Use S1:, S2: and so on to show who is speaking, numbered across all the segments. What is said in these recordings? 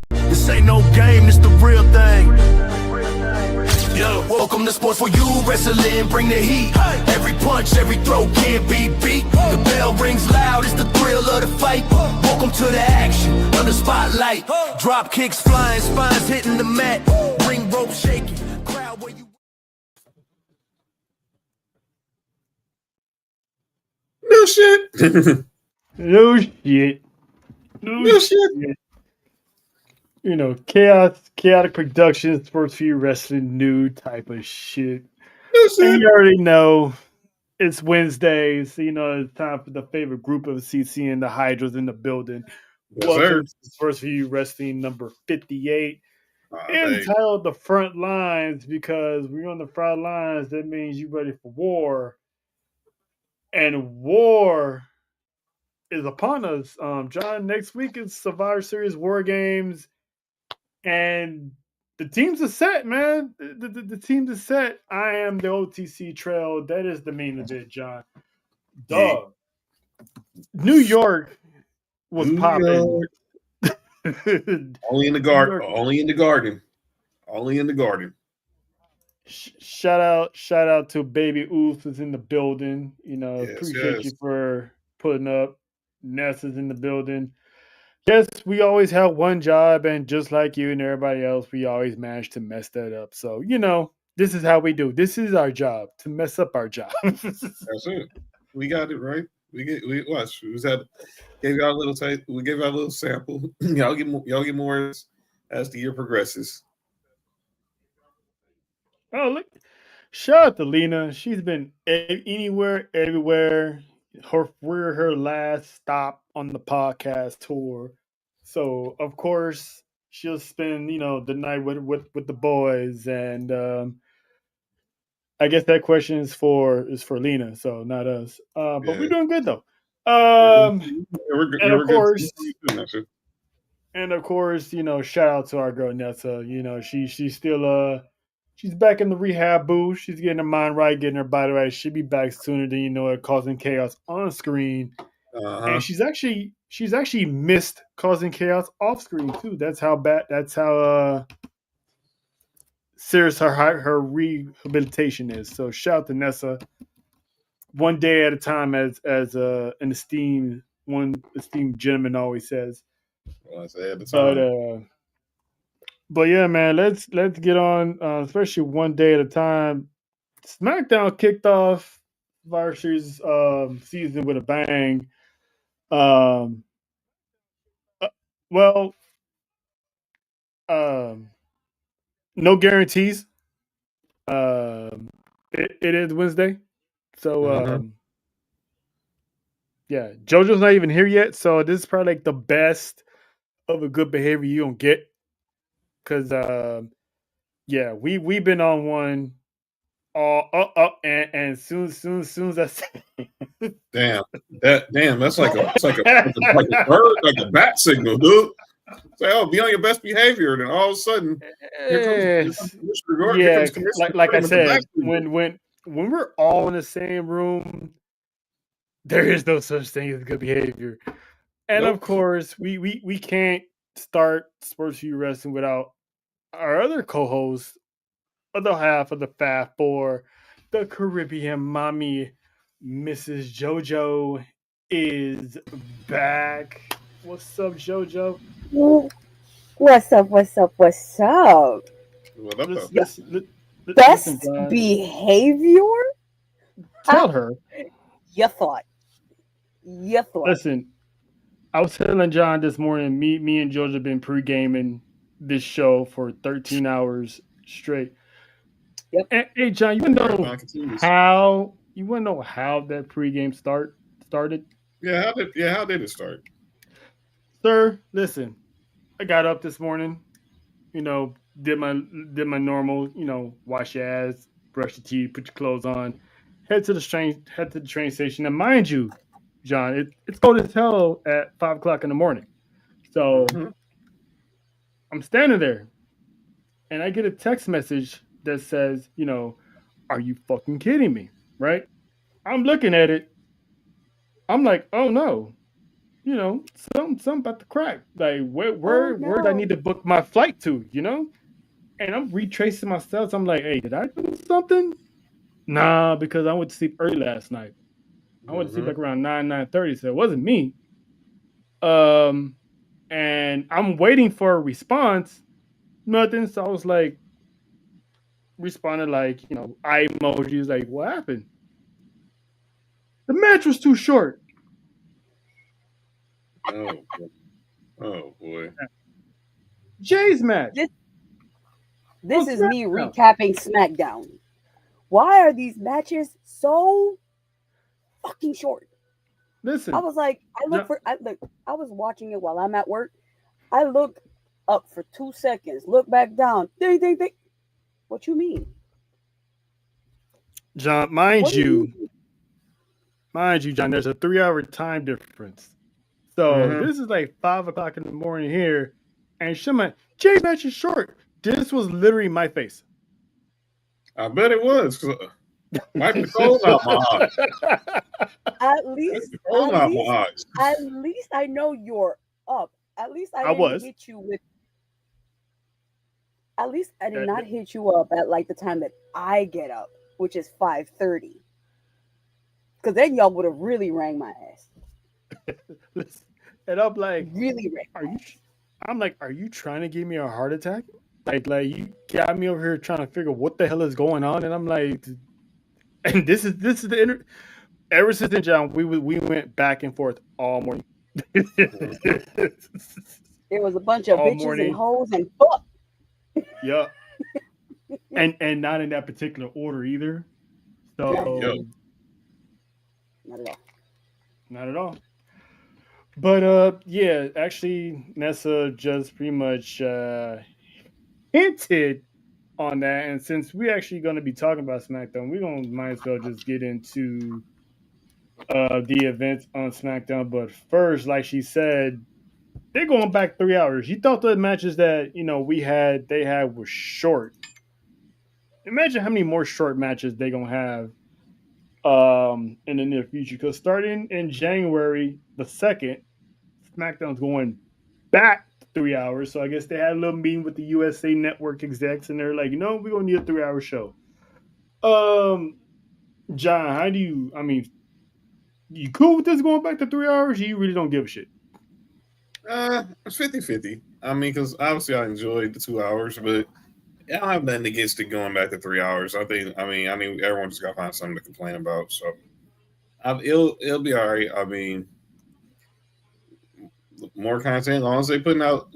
S1: This ain't no game, this the real thing. Yo, welcome to S4UWrestling, bring the heat. Every punch, every throw can't be beat. The bell rings loud, it's the thrill of the fight. Welcome to the action, under spotlight. Drop kicks flying, spines hitting the mat. Ring rope shaking, crowd where you...
S2: No shit.
S3: No shit.
S2: No shit.
S3: You know, chaotic productions, S4UWrestling, new type of shit.
S2: No shit.
S3: And you already know it's Wednesday, so you know it's time for the favorite group of CCN, the Hydras in the building.
S2: Yes,
S3: Welcome to S4UWrestling number 58. Entitled The Front Lines, because we're on the front lines, that means you're ready for war. And war is upon us. John, next week is Survivor Series War Games. And the teams are set, man. The teams are set. I am the OTC trail. That is the main event, John. Dog. New York was popping.
S2: Only in the garden. Only in the garden. Only in the garden.
S3: Shout out to Baby Oof is in the building. You know, appreciate you for putting up. Ness is in the building. Yes, we always have one job, and just like you and everybody else, we always manage to mess that up. So, you know, this is how we do. This is our job, to mess up our job.
S2: That's it. We got it right. We watch. We gave y'all a little taste. We gave y'all a little sample. y'all get more as the year progresses.
S3: Oh, look! Shout out to Lena. She's been anywhere, everywhere. We're her last stop on the podcast tour, so of course she'll spend the night with the boys. And I guess that question is for Lena, so not us. But we're doing good though. And of course, shout out to our girl Nessa. She's still she's back in the rehab booth. She's getting her mind right, getting her body right. She'll be back sooner than you know it, causing chaos on screen. And she's actually missed causing chaos off screen too. That's how serious her rehabilitation is. So shout out to Nessa. One day at a time, as an esteemed gentleman always says.
S2: Well, I say at the time.
S3: But yeah, man, let's get on, especially one day at a time. SmackDown kicked off Survivor Series season with a bang. No guarantees. It is Wednesday, so yeah, JoJo's not even here yet, so this is probably like the best of a good behavior you don't get. Because yeah, we've been on one all up and soon as I say
S2: that's like a bird, like a bat signal, dude. Say, oh, be on your best behavior, and then all of a sudden, here comes
S3: like I said, when we're all in the same room, there is no such thing as good behavior. And of course, we can't start S4UWrestling without our other co-host, other half of the Fab Four, the Caribbean mommy, Mrs. JoJo, is back. What's up, JoJo?
S4: What's up? Best behavior?
S3: Tell her.
S4: You thought.
S3: Listen, I was telling John this morning, me and JoJo have been pre-gaming this show for 13 hours straight.
S4: Yep.
S3: And, hey, John, you want to know how that pregame started?
S2: Yeah, how did it start?
S3: Sir, listen, I got up this morning, did my normal, wash your ass, brush your teeth, put your clothes on, head to the train station. And mind you, John, it's cold as hell at 5 o'clock in the morning. So I'm standing there and I get a text message that says, are you fucking kidding me? Right? I'm looking at it I'm like, oh no, something about to crack. Like,
S4: Oh
S3: where do I need
S4: no.
S3: to book my flight to? And I'm retracing my steps. I'm like, hey, did I do something? Nah, because I went to sleep early last night. I went to sleep
S2: Mm-hmm.
S3: like around 9:30, so it wasn't me. Um, and I'm waiting for a response. Nothing. So I was like, responded like, eye emojis. Like, what happened? The match was too short.
S2: Oh, boy. Oh boy.
S3: Jay's match
S4: This
S3: on
S4: this is me
S3: SmackDown.
S4: recapping SmackDown. Why are these matches so fucking short? I
S3: Listen,
S4: was like, I was watching it while I'm at work. I look up for 2 seconds, look back down. Ding, ding, ding. What you mean?
S3: John,
S4: What do you mean?
S3: mind you, John, there's a 3 hour time difference. So
S2: Mm-hmm.
S3: this is like 5 o'clock in the morning here, and Shima Jay's match is short. This was literally my face.
S2: I bet it was. 'Cause, wipe the cold out my eyes.
S4: At
S2: Wipe
S4: least,
S2: the cold
S4: at
S2: out my
S4: least,
S2: eyes.
S4: at least I know you're up. At least I
S3: I
S4: didn't
S3: was.
S4: hit you with. At least I did
S3: Uh,
S4: not hit you up at like the time that I get up, which is 5:30. Because then y'all would have really rang my ass.
S3: and I'm like,
S4: Really rang
S3: are
S4: my
S3: you?
S4: ass.
S3: I'm like, are you trying to give me a heart attack? Like you got me over here trying to figure what the hell is going on, and I'm like, and this is the ever since then, John, we went back and forth all morning.
S4: There was a bunch of
S3: all
S4: bitches and
S3: morning.
S4: hoes and fuck.
S3: Yeah. And not in that particular order either.
S2: Hey, yo.
S3: So
S4: Not at all.
S3: not at all. But yeah, actually Nessa just pretty much hinted on that. And since we're actually gonna be talking about SmackDown, we're gonna might as well just get into the events on SmackDown. But first, like she said, they're going back 3 hours. You thought the matches that they had were short. Imagine how many more short matches they gonna have in the near future. Because starting in January 2nd, SmackDown's going back 3 hours. So I guess they had a little meeting with the USA Network execs, and they're like, we're gonna need a 3 hour show. Um, John, how do you? I mean, you cool with this going back to 3 hours? Or you really don't give a shit.
S2: It's 50-50. I mean, because obviously I enjoyed the 2 hours, but I don't have nothing against it going back to 3 hours. I mean, everyone just got to find something to complain about. So it'll be all right. I mean, more content, as long as they putting out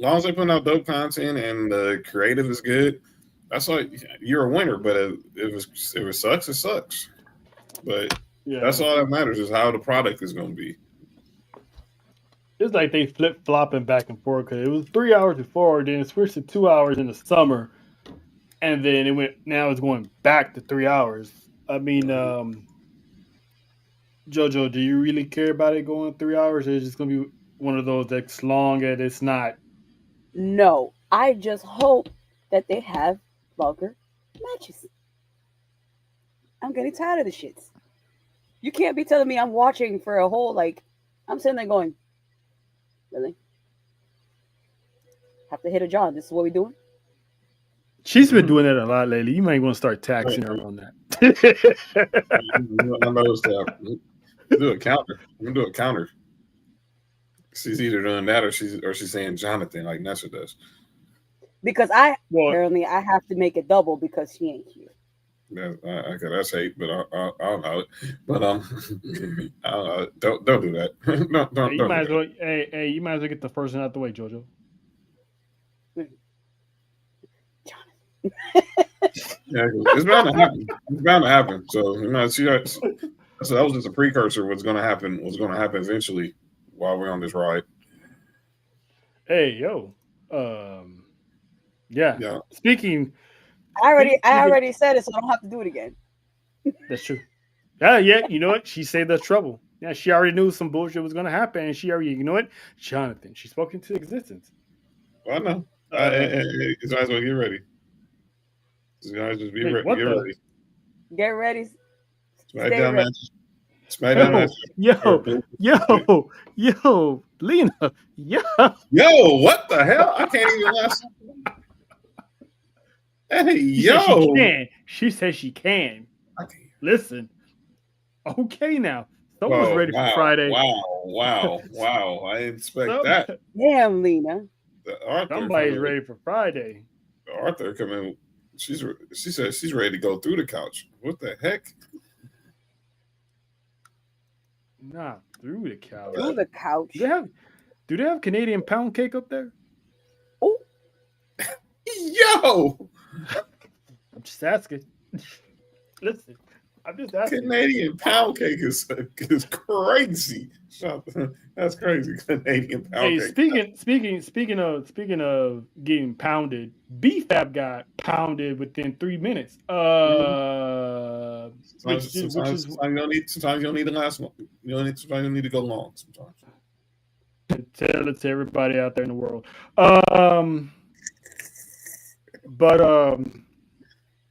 S2: dope content and the creative is good. That's like you're a winner. But if it sucks, it sucks. But
S3: Yeah,
S2: that's all that matters is how the product is going to be.
S3: it's like they flip flopping back and forth because it was 3 hours before, then it switched to 2 hours in the summer, and then it went. Now it's going back to 3 hours. I mean, Jojo, do you really care about it going 3 hours? Or is it just gonna be one of those that's long and it's not?
S4: No, I just hope that they have longer matches. I'm getting tired of the shits. You can't be telling me I'm watching for a whole like. I'm sitting there going, really? Have to hit a John. This is what we doing?
S3: She's been doing that a lot lately. You might want to start taxing her on that.
S2: I noticed that. Do a counter. I'm gonna do a counter. She's either doing that or she's saying Jonathan like Nessa does.
S4: Because
S3: Well,
S4: apparently I have to make it double because she ain't here.
S2: Okay, that's hate, but I don't know it. But don't do that. Don't
S3: you
S2: do
S3: might as
S2: that.
S3: well. Hey, you might as well get the first one out the way, Jojo.
S2: Yeah, it's bound to happen. It's bound to happen. So see that. So that was just a precursor. What's going to happen? What's going to happen eventually while we're on this ride?
S3: Hey, yo. Yeah.
S2: Yeah.
S3: Speaking.
S4: I
S3: Speaking of,
S4: already said it, so I don't have to do it again.
S3: that's true. Yeah. You know what? She saved us trouble. Yeah, she already knew some bullshit was gonna happen, and she already, Jonathan. She spoke into existence.
S2: Well, I know. You guys well get ready. You guys just
S3: Wait,
S2: get
S3: what the?
S2: ready.
S4: Get ready.
S2: SmackDown
S4: ready.
S2: matches. SmackDown match.
S3: Yo, Lena, yo.
S2: Yo, what the hell? I can't even last. Hey,
S3: She
S2: yo.
S3: said she can. She said she can.
S2: I can't.
S3: Listen. Okay, now. Someone's ready for Friday.
S2: Wow. I didn't expect that.
S4: Damn, Lena.
S3: Somebody's ready for Friday.
S2: Arthur coming. She said she's ready to go through the couch. What the heck?
S3: Not through the couch.
S4: Through the couch.
S3: Do they have Canadian pound cake up there?
S4: Oh.
S2: Yo.
S3: I'm just asking. Listen, I'm just asking.
S2: Canadian pound cake is crazy. That's crazy. Canadian pound cake.
S3: Speaking of getting pounded, BFAB got pounded within 3 minutes.
S2: Sometimes you don't need the last one. Sometimes you don't need to go long. Sometimes.
S3: Tell it to everybody out there in the world.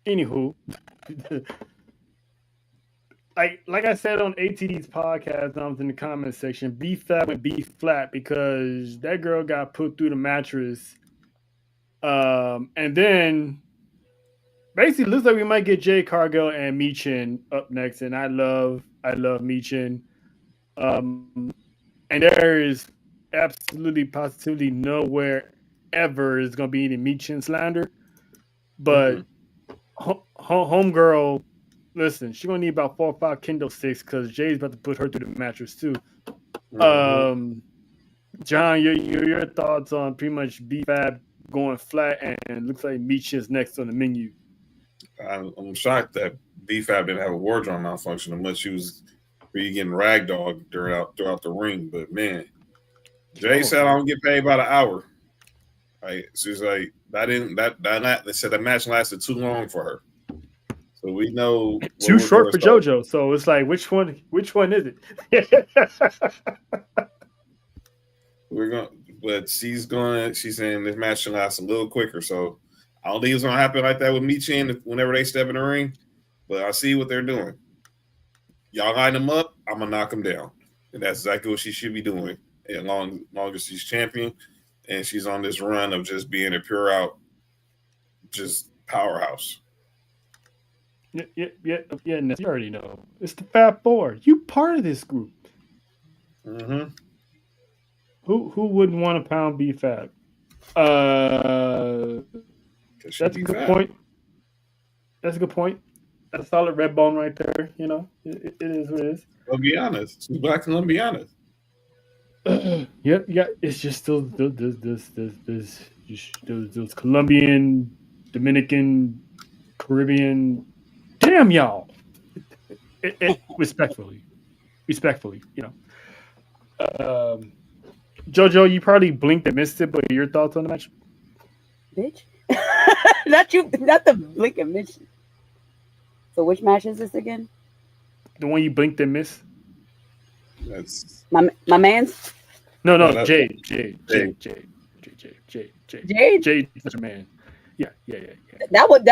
S3: Anywho, like I said on ATD's podcast, I was in the comment section. BFAB went B flat because that girl got put through the mattress, and then basically looks like we might get Jay Cargill and Michin up next. And I love Michin, and there is absolutely positively nowhere ever is going to be any Michin slander, but homegirl, listen, she's going to need about 4 or 5 Kindle sticks because Jay's about to put her through the mattress too. John, your thoughts on pretty much BFAB going flat and looks like Michin's next on the menu?
S2: I'm shocked that BFAB didn't have a wardrobe malfunction unless she was really getting ragdolled throughout the ring. But man, Jay said I don't get paid by the hour. She's like they said the match lasted too long for her. So we know
S3: too short for JoJo. So it's like which one is it?
S2: She's saying this match should last a little quicker. So I don't think it's gonna happen like that with Michin whenever they step in the ring. But I see what they're doing. Y'all line them up, I'm gonna knock them down. And that's exactly what she should be doing. As long as she's champion and she's on this run of just being a pure out just powerhouse.
S3: Yeah. You already know. It's the Fab Four. You part of this group.
S2: Mm-hmm.
S3: Who wouldn't want to pound BFAB? That's a good point. That's a good point. That's a solid red bone right there. You know, it is what it is.
S2: I'll be honest. She's black and I'll be honest.
S3: Yeah. It's just those Colombian, Dominican, Caribbean. Damn y'all! Respectfully, you know. JoJo, you probably blinked and missed it, but your thoughts on the match?
S4: Bitch, not the blink and miss. So which match is this again?
S3: The one you blinked and missed.
S2: That's
S4: my man's.
S3: No, Jade. Jade's such a man. Yeah.
S4: That one.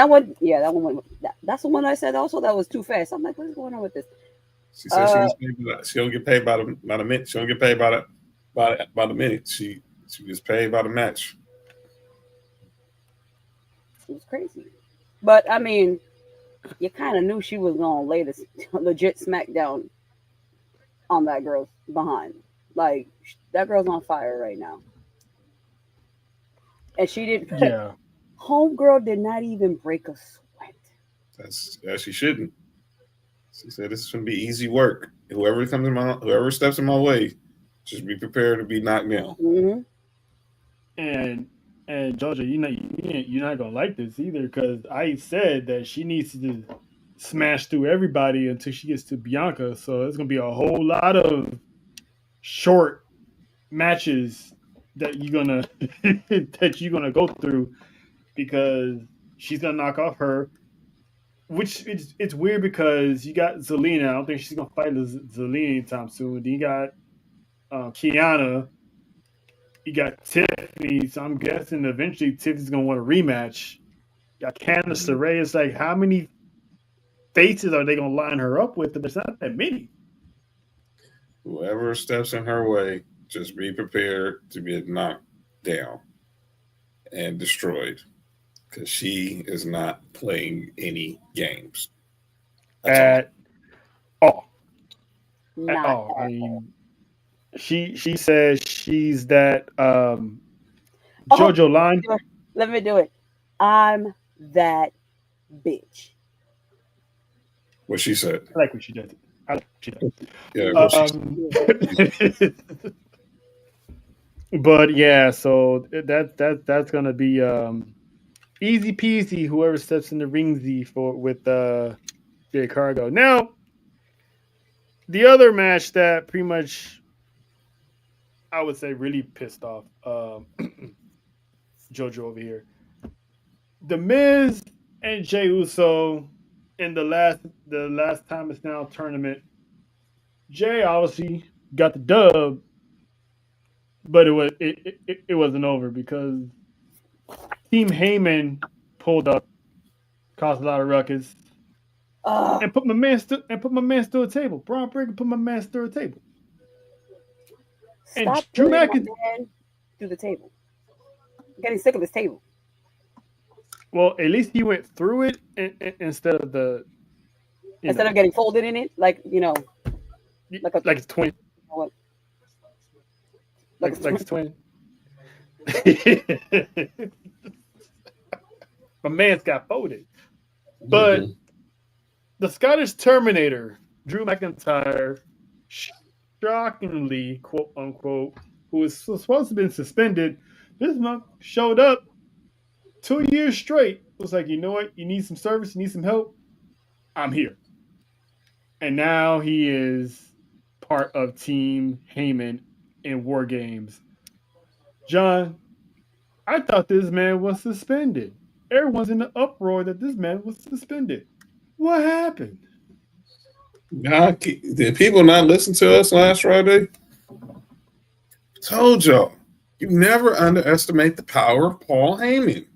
S4: That's the one I said also that was too fast. I'm like, what is going on with this?
S2: She said she don't get paid by the minute. She don't get paid by the minute. She gets paid by the match.
S4: It was crazy. But I mean, you kind of knew she was gonna lay this legit smackdown on that girl's behind. Like that girl's on fire right now. And she didn't.
S3: Yeah.
S4: Homegirl did not even break a sweat.
S2: That's she shouldn't. She said this is gonna be easy work. Whoever steps in my way, just be prepared to be knocked down.
S4: Mm-hmm.
S3: And Georgia, you're not gonna like this either because I said that she needs to smash through everybody until she gets to Bianca. So it's gonna be a whole lot of short matches that you're gonna go through because she's gonna knock off her. Which it's weird because you got Zelina. I don't think she's gonna fight Zelina anytime soon. Then you got Kiana. You got Tiffany. So I'm guessing eventually Tiffany's gonna want a rematch. You got Candice LeRae. It's like how many faces are they gonna line her up with? There's not that many.
S2: Whoever steps in her way, just be prepared to get knocked down and destroyed because she is not playing any games. That's all.
S3: At all. At
S4: Not
S3: all. I
S4: at all.
S3: mean, she says she's that
S4: Oh,
S3: JoJo line.
S4: let me do it. I'm that bitch.
S2: What she said.
S3: I like what she does. I like what she does.
S2: Yeah, what she said.
S3: But yeah, so that's gonna be easy peasy. Whoever steps in the ringsy for with Jay Cargo. Now, the other match that pretty much I would say really pissed off JoJo over here. The Miz and Jey Uso in the last time it's now tournament. Jay obviously got the dub, but it wasn't over because Team Heyman pulled up, caused a lot of ruckus, and put my man through a table. Braun Breaker put my man through a table.
S4: Stop
S3: And Drew
S4: putting my
S3: McIntyre
S4: man through the table. I'm getting sick of this table.
S3: Well, at least he went through it instead of the
S4: Instead of getting folded in it, like
S3: like it's twin,
S4: what?
S3: like it's twin. My man's got folded, but the Scottish Terminator, Drew McIntyre, shockingly, quote unquote, who was supposed to have been suspended this month, showed up 2 years straight. It was like, you know what? You need some service, you need some help. I'm here. And now he is part of Team Heyman in War Games. John, I thought this man was suspended. Everyone's in the uproar that this man was suspended. What happened?
S2: God, did people not listen to us last Friday? Told y'all, you never underestimate the power of Paul Heyman.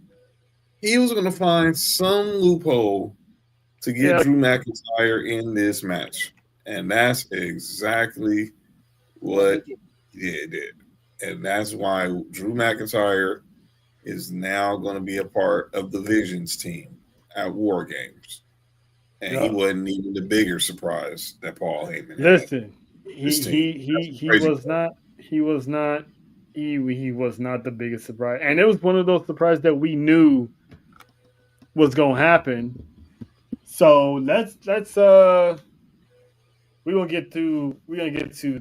S2: He was going to find some loophole to get Drew McIntyre in this match. And that's exactly what he did. And that's why Drew McIntyre is now going to be a part of the Visions team at War Games. And he wasn't even the bigger surprise that Paul Heyman had.
S3: Listen, he was not the biggest surprise. And it was one of those surprises that we knew was going to happen. So let's we're gonna get to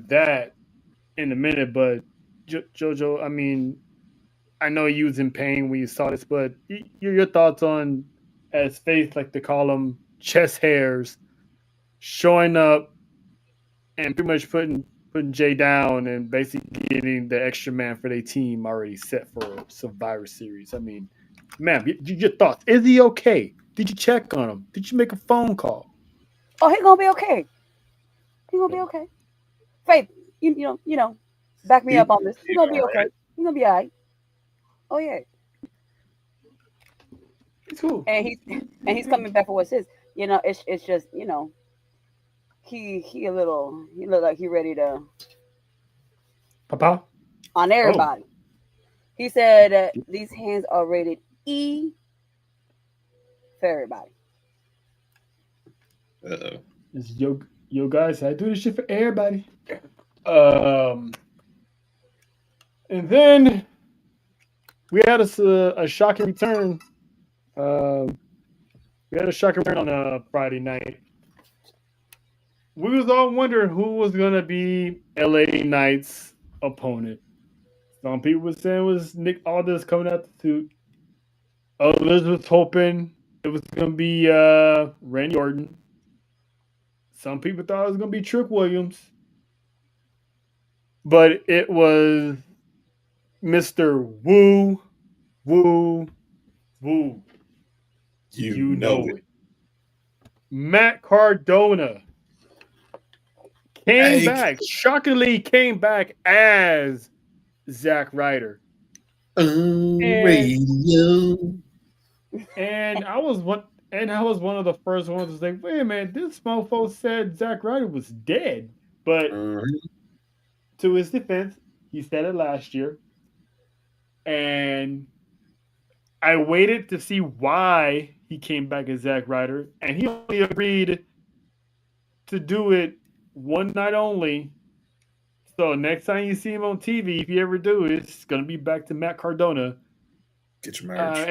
S3: that in a minute. But JoJo, I mean, I know you was in pain when you saw this, but your thoughts on, as Faith like to call them, chest hairs, showing up and pretty much putting Jay down and basically getting the extra man for their team already set for Survivor Series. I mean, man, your thoughts? Is he okay? Did you check on him? Did you make a phone call?
S4: Oh, he gonna be okay. He gonna be okay. Faith, you know, back me up on this. He gonna be okay. He gonna be all right. Oh yeah.
S3: It's cool.
S4: And he's coming back for what's his. You know, it's just, you know, he look like he ready to
S3: Papa
S4: on everybody. He said these hands are rated E for everybody.
S3: It's yo guys, I do this shit for everybody. And then we had a shocking return. We had a shocking return on Friday night. We was all wondering who was gonna be LA Knight's opponent. Some people were saying it was Nick Aldis coming out the suit. Others was hoping it was gonna be Randy Orton. Some people thought it was gonna be Trick Williams. But it was Mr. Woo. You know it. Matt Cardona came back. Shockingly came back as Zack Ryder.
S2: Radio.
S3: And I was one of the first ones to say, wait a minute, this mofo said Zack Ryder was dead. But to his defense, he said it last year, and I waited to see why he came back as Zack Ryder, and he only agreed to do it one night only. So next time you see him on TV, if you ever do, it's gonna be back to Matt Cardona.
S2: Get your marriage.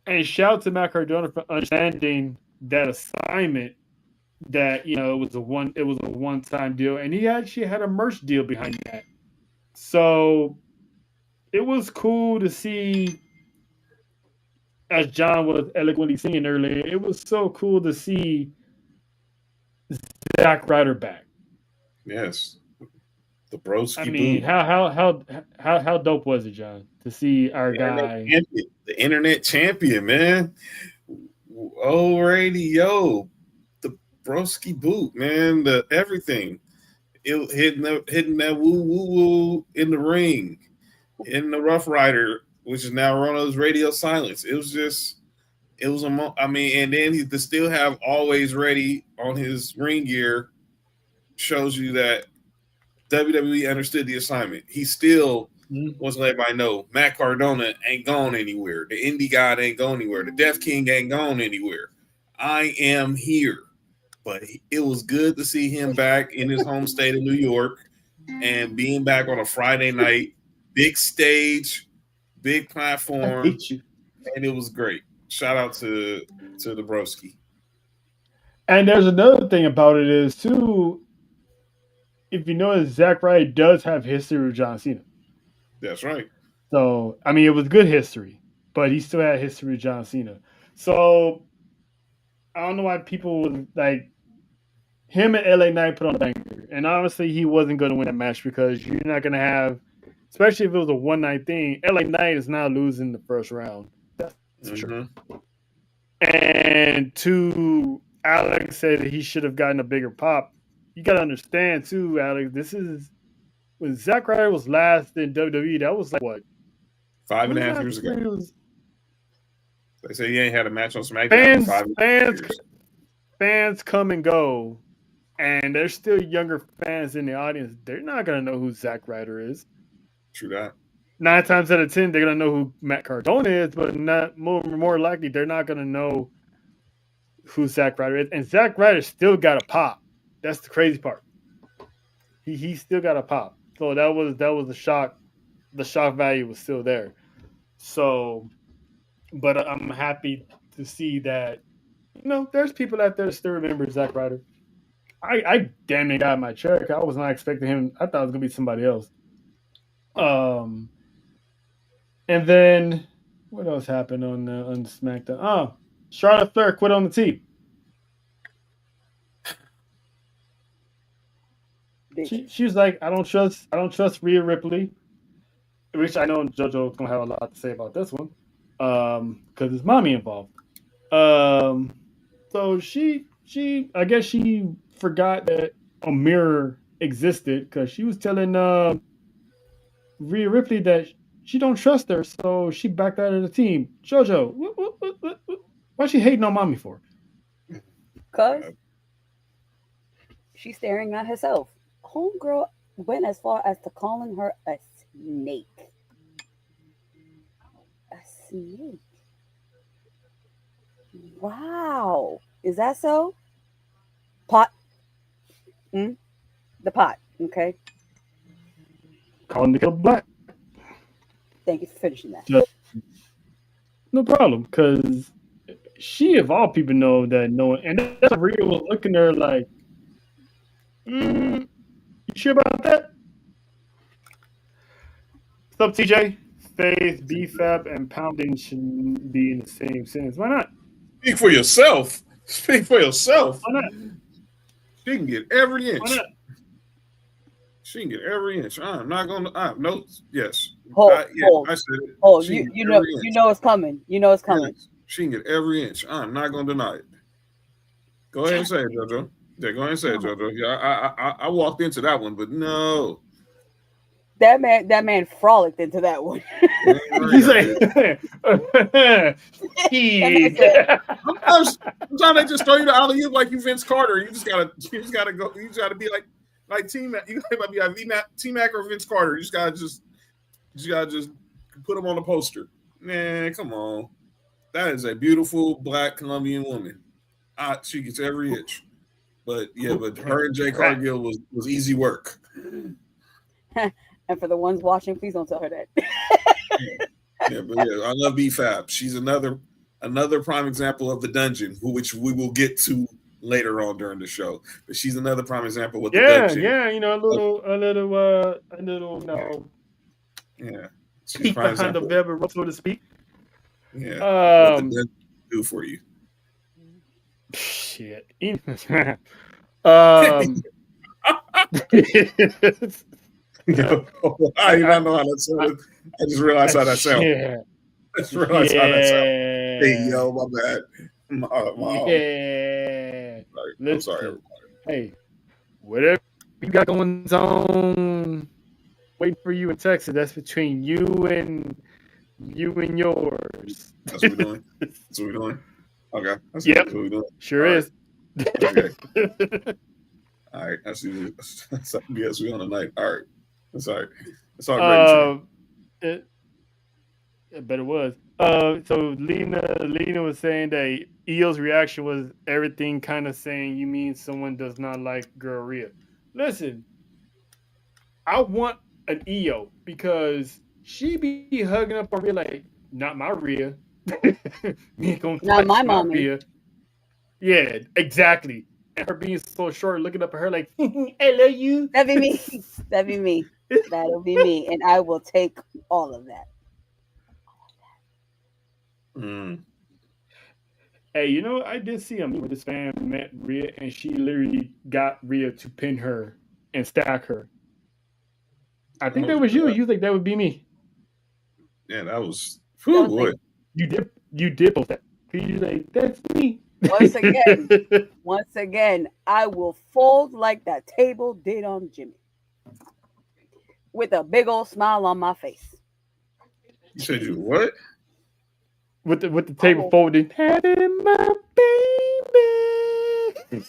S3: And shout to Matt Cardona for understanding that assignment. That it was a one-time deal, and he actually had a merch deal behind that. So it was cool to see, as John was eloquently singing earlier, it was so cool to see Zack Ryder back.
S2: Yes, the broski.
S3: I mean, how dope was it, John, to see our guy,
S2: the internet champion, man? Oh, radio, the broski boot, man, the everything. It hitting that woo woo woo in the ring, in the Rough Rider, which is now Rono's Radio Silence. It was I mean, and then he to still have Always Ready on his ring gear shows you that WWE understood the assignment. He still wants to let everybody know Matt Cardona ain't gone anywhere. The indie god ain't gone anywhere. The Death King ain't gone anywhere. I am here. But it was good to see him back in his home state of New York and being back on a Friday night, big stage, big platform, and it was great. Shout out to the broski.
S3: And there's another thing about it is too, if you notice, Zack Ryder does have history with John Cena.
S2: That's right.
S3: So I mean, it was good history, but he still had history with John Cena. So I don't know why people would like him and LA Knight put on a banger. And honestly, he wasn't going to win that match because you're not going to have, especially if it was a one-night thing, LA Knight is now losing the first round. That's for sure. And to Alex said that he should have gotten a bigger pop. You got to understand, too, Alex, this is, when Zack Ryder was last in WWE, that was like, what?
S2: 5.5 years ago. They say he ain't had a match on SmackDown.
S3: Fans come and go, and there's still younger fans in the audience. They're not going to know who Zack Ryder is.
S2: True that.
S3: 9 times out of 10, they're going to know who Matt Cardona is, but not more likely, they're not going to know who Zack Ryder is. And Zack Ryder still got a pop. That's the crazy part. He still got a pop. So that was the shock. The shock value was still there. So, but I'm happy to see that, there's people out there that still remember Zack Ryder. I damn near got my check. I was not expecting him. I thought it was going to be somebody else. And then what else happened on SmackDown? Oh, Charlotte Flair quit on the team. She was like, I don't trust Rhea Ripley, which I know JoJo's gonna have a lot to say about this one, because it's mommy involved. So she I guess she forgot that a mirror existed because she was telling Rhea Ripley that she don't trust her, so she backed out of the team. JoJo, why she hating on mommy for?
S4: Because she's staring at herself. Homegirl went as far as to calling her a snake. A snake. Wow. Is that so? Pot. The pot. Okay.
S3: Calling the girl black.
S4: Thank you for finishing that.
S3: No problem, because she, of all people, know that no one, and that's Rhea was looking at her like, you sure about that? What's up, TJ? Faith, BFAP, and pounding shouldn't be in the same sentence. Why not?
S2: Speak for yourself. Speak for yourself.
S3: Why not?
S2: She can get every inch.
S3: Why not?
S2: She can get every inch. I'm not going to. No, yes.
S4: Hold.
S2: I said it.
S4: Oh, you know it's coming. You know it's coming.
S2: Yes. She can get every inch. I'm not going to deny it. Go ahead and say it, JoJo. Yeah, go ahead and say it, JoJo. Yeah, I walked into that one, but no.
S4: That man frolicked into that one.
S3: He's like,
S2: sometimes they just throw you the alley-oop like you Vince Carter. You just gotta go. You just gotta be like, Like T-Mac, you might be like T-Mac or Vince Carter. You just gotta put them on the poster. Man, come on. That is a beautiful black Colombian woman. She gets every itch. But her and Jay Cargill was easy work.
S4: And for the ones watching, please don't tell her that.
S2: I love B-Fab. She's another prime example of the dungeon, which we will get to later on during the show. But she's another prime example with the dungeon.
S3: Yeah, a little, no.
S2: Yeah.
S3: She's behind the velvet rope, so to speak.
S2: Yeah. What the dungeon do for you?
S3: Shit.
S2: I do not know how that sounded. I just realized how that sounded.
S3: Yeah.
S2: I just realized how that sounded. Hey, yo, my bad. I'm sorry, everybody.
S3: Hey, whatever you got going on, waiting for you in Texas. That's between you and yours.
S2: That's what we're doing. That's what we're doing. Okay. That's
S3: what
S2: we're doing.
S3: Sure is.
S2: Okay. All right. I see. Yes, we're on the night. All right. That's all right. It's all great.
S3: But it was. So Lena was saying that Io's reaction was everything kind of saying, you mean someone does not like Girl Rhea. Listen, I want an Io because she be hugging up on Rhea like, not my Rhea.
S4: Not my mommy.
S3: Rhea. Yeah, exactly. And her being so short, looking up at her like, I love you.
S4: That'd be me. That'll be me. And I will take all of that.
S3: Hey, I did see him with this fan met Rhea, and she literally got Rhea to pin her and stack her. I think that was you. You think that would be me?
S2: Yeah, that was. Whew, boy.
S3: You did post that. You like, that's me.
S4: Once again, I will fold like that table did on Jimmy, with a big old smile on my face.
S2: You said you what?
S3: With the table folded, having my baby.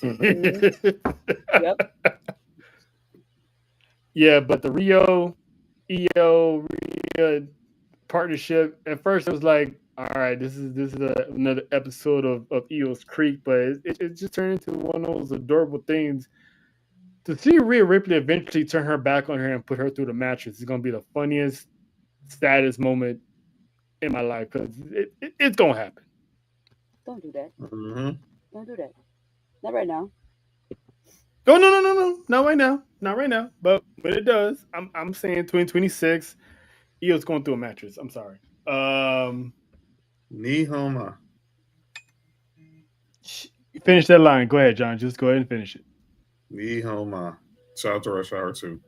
S4: Yep.
S3: Yeah, but the Io Rhea partnership, at first it was like, all right, this is another episode of Io's Creek, but it just turned into one of those adorable things. To see Rhea Ripley eventually turn her back on her and put her through the mattress is going to be the funniest, saddest moment in my life, because it's going to happen.
S4: Don't do that.
S2: Mm-hmm.
S4: Don't do that. Not right now.
S3: Oh, no. Not right now. But when it does, I'm saying 2026, Io's going through a mattress. I'm sorry.
S2: Nihoma.
S3: Finish that line. Go ahead, John. Just go ahead and finish it.
S2: Nihoma. Shout out to Rush Hour 2.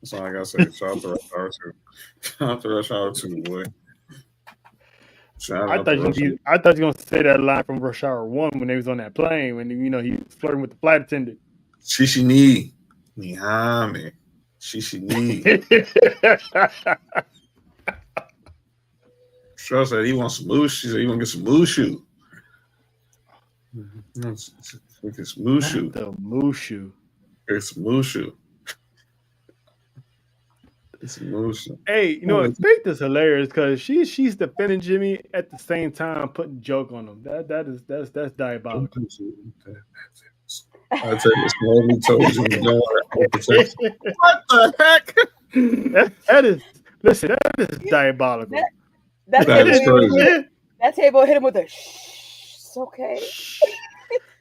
S2: That's all I gotta say. Shout out to Rush Hour 2. Shout out to Rush Hour 2, boy.
S3: I thought you were gonna say that line from Rush Hour 1 when they was on that plane, when he was flirting with the flight attendant.
S2: Shishi ni. Nihame. Shishi ni. Shaw said he wants some moose. She said he want to get some mooshu. Get some mooshu.
S3: The mooshu.
S2: Get some mooshu. It's mooshu.
S3: Hey, Faith is hilarious because she's defending Jimmy at the same time putting joke on him. That's diabolical.
S2: I tell you, Smalley told you what the heck?
S3: That is diabolical.
S4: That table hit him with a shh. It's okay.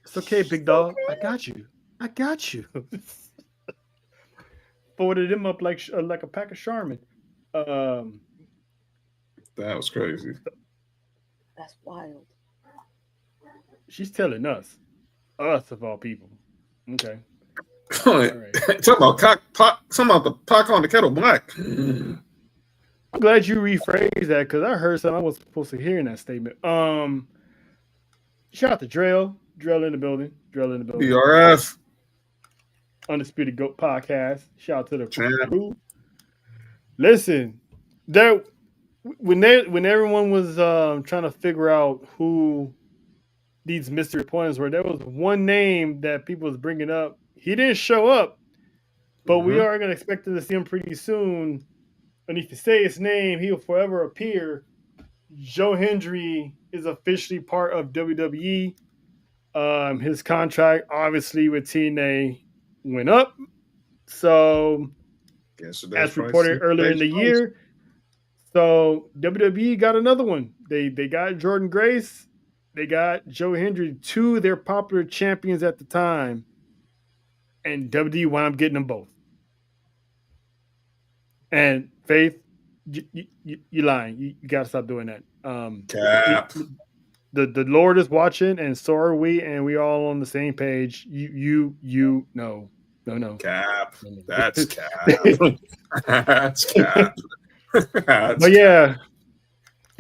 S3: It's okay, big dog. Okay. I got you. Forwarded him up like a pack of Charmin.
S2: That was crazy.
S4: That's wild.
S3: She's telling us of all people. Okay.
S2: Right. Talking about the pot on the kettle black.
S3: I'm glad you rephrased that because I heard something I wasn't supposed to hear in that statement. Shout out to Drell in the building.
S2: BRF.
S3: Undisputed GOAT podcast. Shout out to the crew. Listen, when everyone was trying to figure out who these mystery opponents were, there was one name that people was bringing up. He didn't show up, but we are going to expect to see him pretty soon. And if you say his name, he'll forever appear. Joe Hendry is officially part of WWE. His contract, obviously, with TNA went up. So, as reported earlier in the year, so WWE got another one. They got Jordan Grace. They got Joe Hendry, two of their popular champions at the time. And WWE wound up getting them both. And Faith, you lying. You got to stop doing that.
S2: Cap.
S3: The Lord is watching, and so are we, and we all on the same page. No.
S2: Cap.
S3: No.
S2: That's cap. That's cap.
S3: But yeah,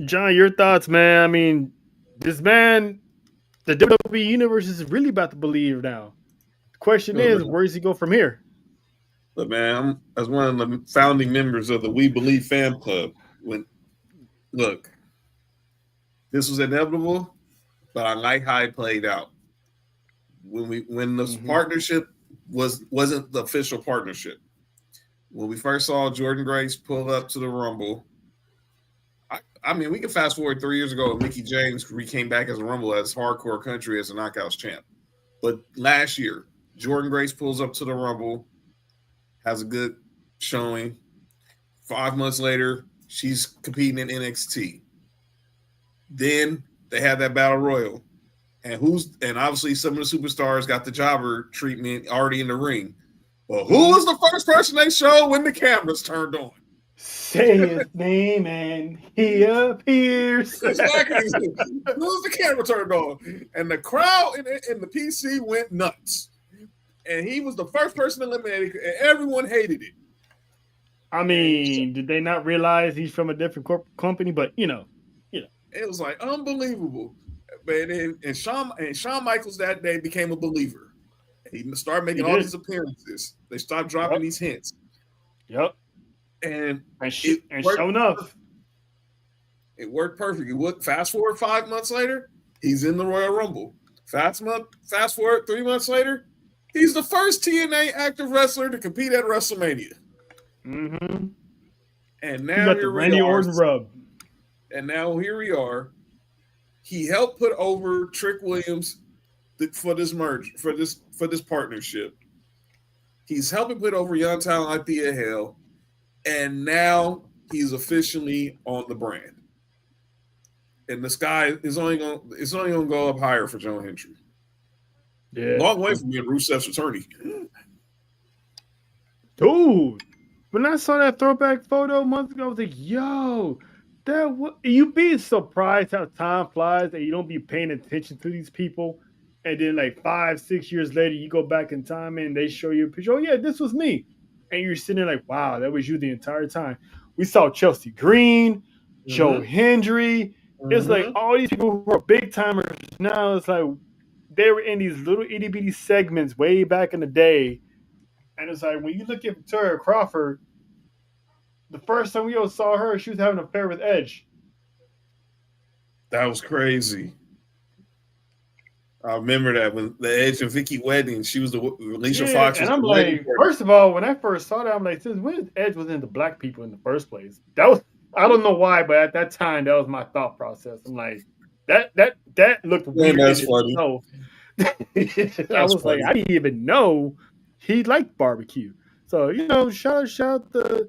S3: John, your thoughts, man. I mean, this man, the WWE universe is really about to believe now. The question is, where does he go from here?
S2: But man, as one of the founding members of the We Believe fan club, this was inevitable, but I like how it played out. When this partnership wasn't the official partnership. When we first saw Jordan Grace pull up to the Rumble, I mean, we can fast forward 3 years ago. Mickey James came back as a Rumble as Hardcore Country as a Knockouts champ. But last year, Jordan Grace pulls up to the Rumble, has a good showing. 5 months later, she's competing in NXT. Then they had that Battle Royal. And obviously some of the superstars got the jobber treatment already in the ring. Well, who was the first person they showed when the cameras turned on?
S3: Say his name and he appears.
S2: Exactly. Who's the camera turned on? And the crowd in the PC went nuts. And he was the first person eliminated, and everyone hated it.
S3: I mean, did they not realize he's from a different company? But you know,
S2: it was like unbelievable. But and Shawn Michaels that day became a believer. He started making all these appearances. They stopped dropping these hints.
S3: Yep.
S2: And
S3: sure enough,
S2: it worked perfectly. Fast forward 5 months later, he's in the Royal Rumble. Fast forward 3 months later, he's the first TNA active wrestler to compete at WrestleMania.
S3: Mm-hmm.
S2: And now
S3: here we are. Orton rub.
S2: And now here we are. He helped put over Trick Williams for this merge, for this partnership. He's helping put over Young Talent Idea Hell. And now he's officially on the brand. And the sky is only gonna go up higher for Joe Hendry.
S3: Yeah.
S2: Long way from being Rusev's attorney.
S3: Dude, when I saw that throwback photo a month ago, I was like, yo, you be surprised how time flies and you don't be paying attention to these people. And then like 5-6 years later, you go back in time and they show you a picture. Oh yeah, this was me. And you're sitting there like, wow, that was you the entire time. We saw Chelsea Green, Joe Hendry. It's like all these people who are big timers now. It's like they were in these little itty bitty segments way back in the day. And it's like when you look at Victoria Crawford, the first time we all saw her, she was having an affair with Edge.
S2: That was crazy. I remember that when the Edge and Vicky wedding, she was the Alicia Fox.
S3: And I'm like, first of all, when I first saw that, I'm like, since when Edge was into black people in the first place? I don't know why, but at that time, that was my thought process. I'm like, that looked weird.
S2: That's funny.
S3: I was funny. Like, I didn't even know he liked barbecue. So shout out to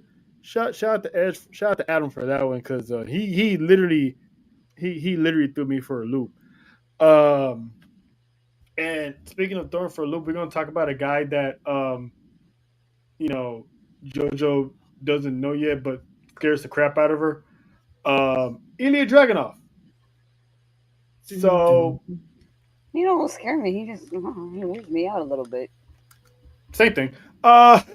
S3: Edge, shout out to Adam for that one because he literally threw me for a loop. And speaking of throwing for a loop, we're going to talk about a guy that JoJo doesn't know yet, but scares the crap out of her. Ilya Dragunov. So
S4: he don't scare me. He just he weirds me out a little bit.
S3: Same thing.
S2: That's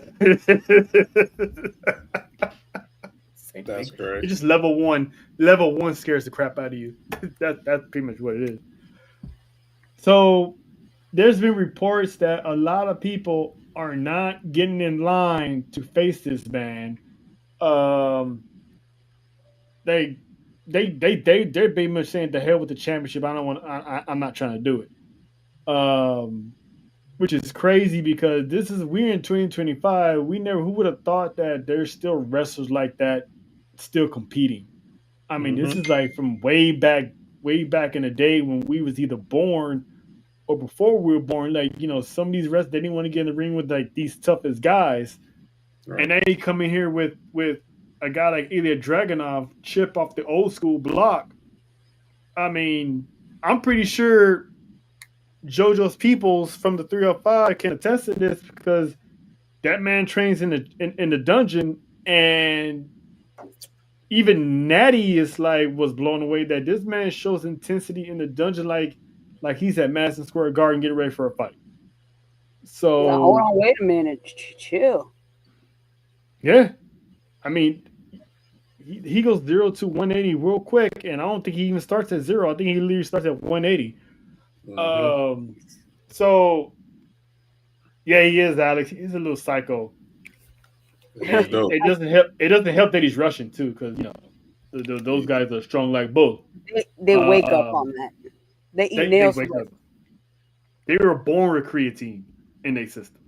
S2: great.
S3: It's just level one. Level one scares the crap out of you. That's pretty much what it is. So there's been reports that a lot of people are not getting in line to face this man. They're pretty much saying the hell with the championship. I'm not trying to do it. which is crazy because we're in 2025. Who would have thought that there's still wrestlers like that still competing? I mean, this is like from way back in the day when we was either born or before we were born. Like, some of these wrestlers, they didn't want to get in the ring with like these toughest guys. Right. And they come in here with a guy like Ilya Dragunov, chip off the old school block. I mean, I'm pretty sure JoJo's peoples from the 305 can attest to this because that man trains in the dungeon, and even Natty was blown away that this man shows intensity in the dungeon like he's at Madison Square Garden getting ready for a fight. So
S4: yeah, hold on, wait a minute, chill.
S3: Yeah, I mean, he goes 0 to 180 real quick, and I don't think he even starts at 0. I think he literally starts at 180. So yeah, he is, Alex. He's a little psycho. It doesn't help. It doesn't help that he's Russian too, because those guys are strong like bull.
S4: They wake up on that. They eat nails.
S3: They were born with creatine in their system.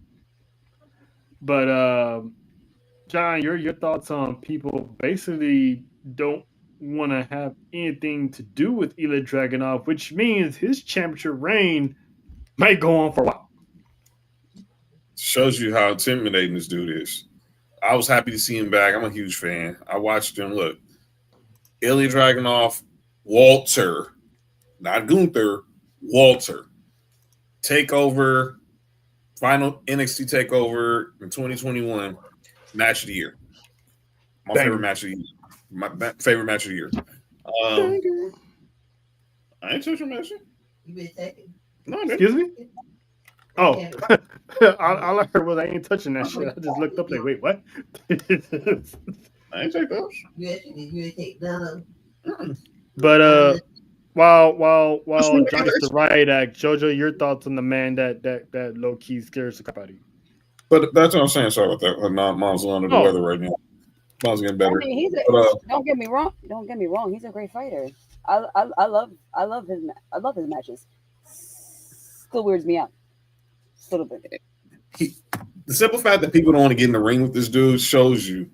S3: But John, your thoughts on people basically don't want to have anything to do with Ilya Dragunov, which means his championship reign might go on for a while.
S2: Shows you how intimidating this dude is. I was happy to see him back. I'm a huge fan. I watched him. Look, Ilya Dragunov, Walter, not Gunther, Walter. Takeover, final NXT Takeover in 2021, match of the year. My favorite match of the year. My favorite match of the year. I ain't touching match.
S5: You been taking?
S3: No, excuse me? Oh, all I heard was I ain't touching that shit. I just looked up like, wait, what?
S2: I ain't take those.
S5: You ain't take none of them.
S3: But while John is the right act, JoJo, your thoughts on the man that low key scares the crap out of you?
S2: But that's what I'm saying. Sorry about that. Mom's under the weather right now. Mom's getting better.
S4: I mean, don't get me wrong. Don't get me wrong. He's a great fighter. I love his matches. Still weirds me out. A little bit.
S2: The simple fact that people don't want to get in the ring with this dude shows you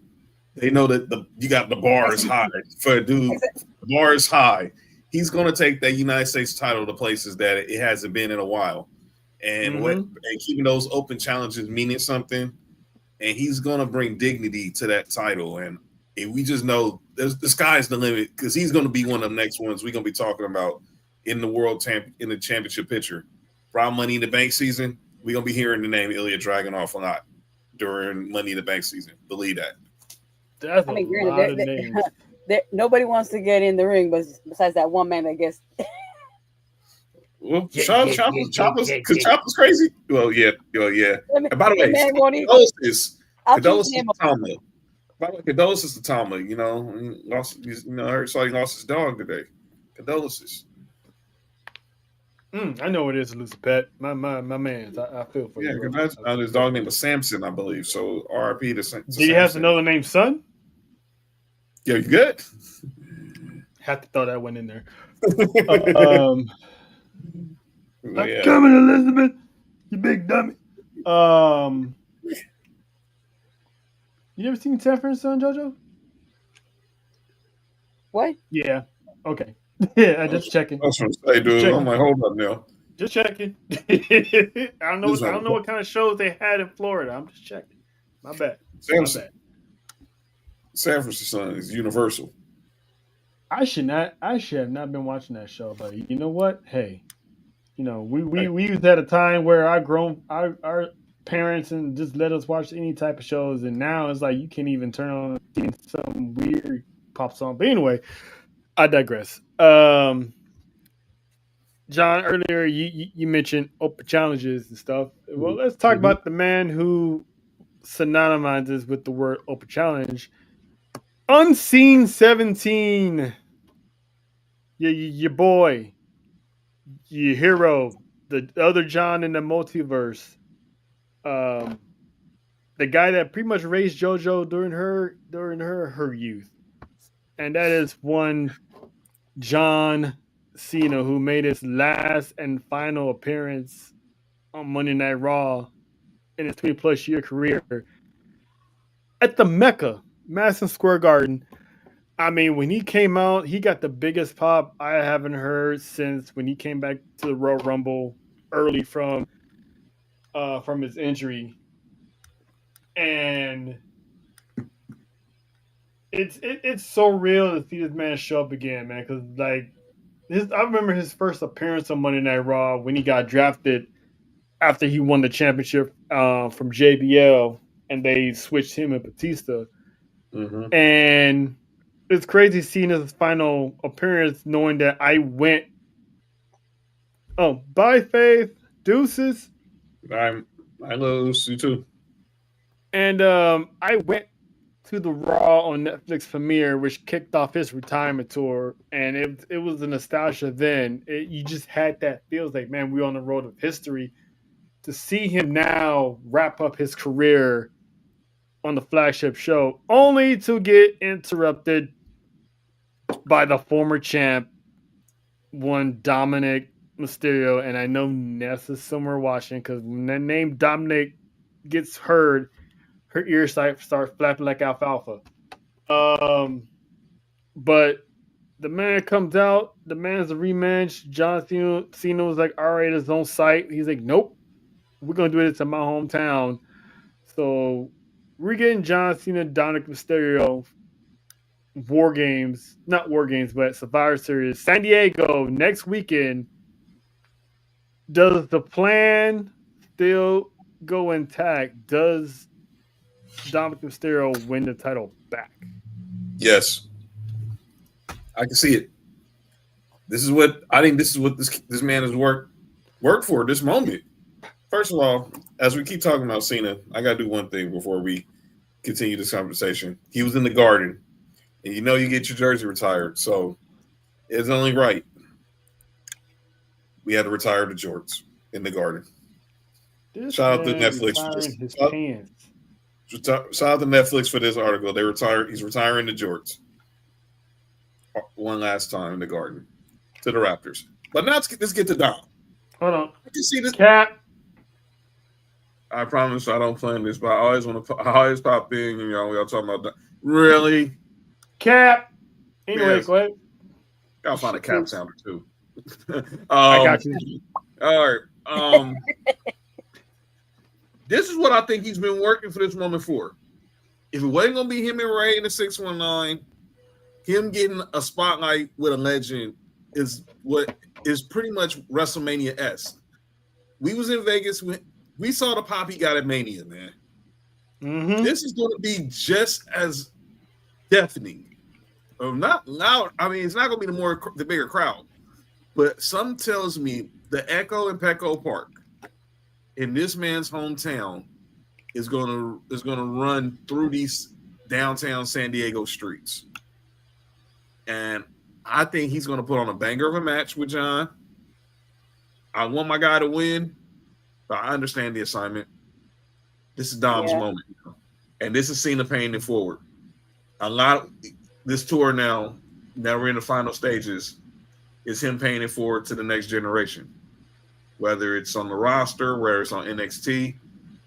S2: they know that you got the bar is high for a dude. The bar is high. He's going to take that United States title to places that it hasn't been in a while, and and keeping those open challenges meaning something. And he's going to bring dignity to that title. And we just know the sky's the limit because he's going to be one of the next ones we're going to be talking about in the championship picture. For Money in the Bank season, we're going to be hearing the name Ilya Dragunov a lot during Money in the Bank season. Believe that.
S3: That's a lot of names.
S4: Nobody wants to get in the ring, but besides that one man, I guess.
S2: Well, Chopper's crazy. Well, yeah. And by the way, condolences to Tama. By the way, condolences to Tama. I heard he lost his dog today. Condolences.
S3: I know it is to lose a pet. My man. I feel for you.
S2: Yeah, his dog name was Samson, I believe. So R.I.P. to Samson.
S3: Do you have another name, son?
S2: Yeah, you good?
S3: Have to throw that one in there. I'm coming, Elizabeth. You big dummy. You ever seen Sanford and Son, JoJo?
S4: What?
S3: Yeah. Okay. Yeah, just checking.
S2: I was going to say, dude. I'm like, hold up now.
S3: Just checking. I don't know what kind of shows they had in Florida. I'm just checking. My bad.
S2: Sanford and Son is Universal.
S3: I should have not been watching that show, but you know what? Hey, we was at a time where our parents and just let us watch any type of shows, and now it's like you can't even turn on something weird pops on. But anyway, I digress. John, earlier you mentioned open challenges and stuff. Well, let's talk about the man who synonymizes with the word open challenge. Unseen 17. Your boy, your hero, the other John in the multiverse. The guy that pretty much raised JoJo during her youth. And that is one John Cena, who made his last and final appearance on Monday Night Raw in his 20-plus year career at the Mecca, Madison Square Garden. I mean, when he came out, he got the biggest pop I haven't heard since when he came back to the Royal Rumble early from his injury, and it's so real to see this man show up again, man. Because like I remember his first appearance on Monday Night Raw when he got drafted after he won the championship from JBL, and they switched him and Batista, and it's crazy seeing his final appearance, knowing that I went. Oh, bye, Faith. Deuces.
S2: I lose you too.
S3: And I went to the Raw on Netflix premiere, which kicked off his retirement tour, and it was a nostalgia then. You just had that feels like, man, we're on the road of history. To see him now wrap up his career on the flagship show, only to get interrupted by the former champ, one Dominic Mysterio. And I know Ness is somewhere watching, because when that name Dominic gets heard, her ears start flapping like alfalfa. But the man comes out, the man's a rematch. John Cena was like, all right, his own site. He's like, nope, we're going to do this in my hometown. So we're getting John Cena, Dominic Mysterio, not War Games, but Survivor Series, San Diego next weekend. Does the plan still go intact? Does Dominic Mysterio win the title back?
S2: Yes, I can see it. This is what this man has worked for this moment. First of all, as we keep talking about Cena, I got to do one thing before we continue this conversation. He was in the Garden, and you get your jersey retired, so it's only right we had to retire the jorts in the Garden. Shout out to Netflix for this. Shout out to Netflix for this article. He's retiring the jorts one last time in the Garden to the Raptors. But now let's get to Dom.
S3: Hold on.
S2: You see this?
S3: Cap.
S2: I promise I don't plan this, but I always pop in and y'all talking about that. Really?
S3: Cap. Anyway,
S2: yes.
S3: Go ahead.
S2: I'll find a cap sounder too.
S3: I got you.
S2: All right. This is what I think he's been working for this moment for. If it wasn't gonna be him and Ray in the 619, him getting a spotlight with a legend is what is pretty much WrestleMania-esque. We was in Vegas. We saw the pop he got at Mania, man.
S3: Mm-hmm.
S2: This is going to be just as deafening. Not loud. I mean, it's not going to be the bigger crowd. But something tells me the Echo in Petco Park in this man's hometown is going to run through these downtown San Diego streets. And I think he's going to put on a banger of a match with John. I want my guy to win, but I understand the assignment. This is Dom's moment. And this is Cena paying it forward. A lot of this tour now we're in the final stages, is him paying it forward to the next generation. Whether it's on the roster, whether it's on NXT.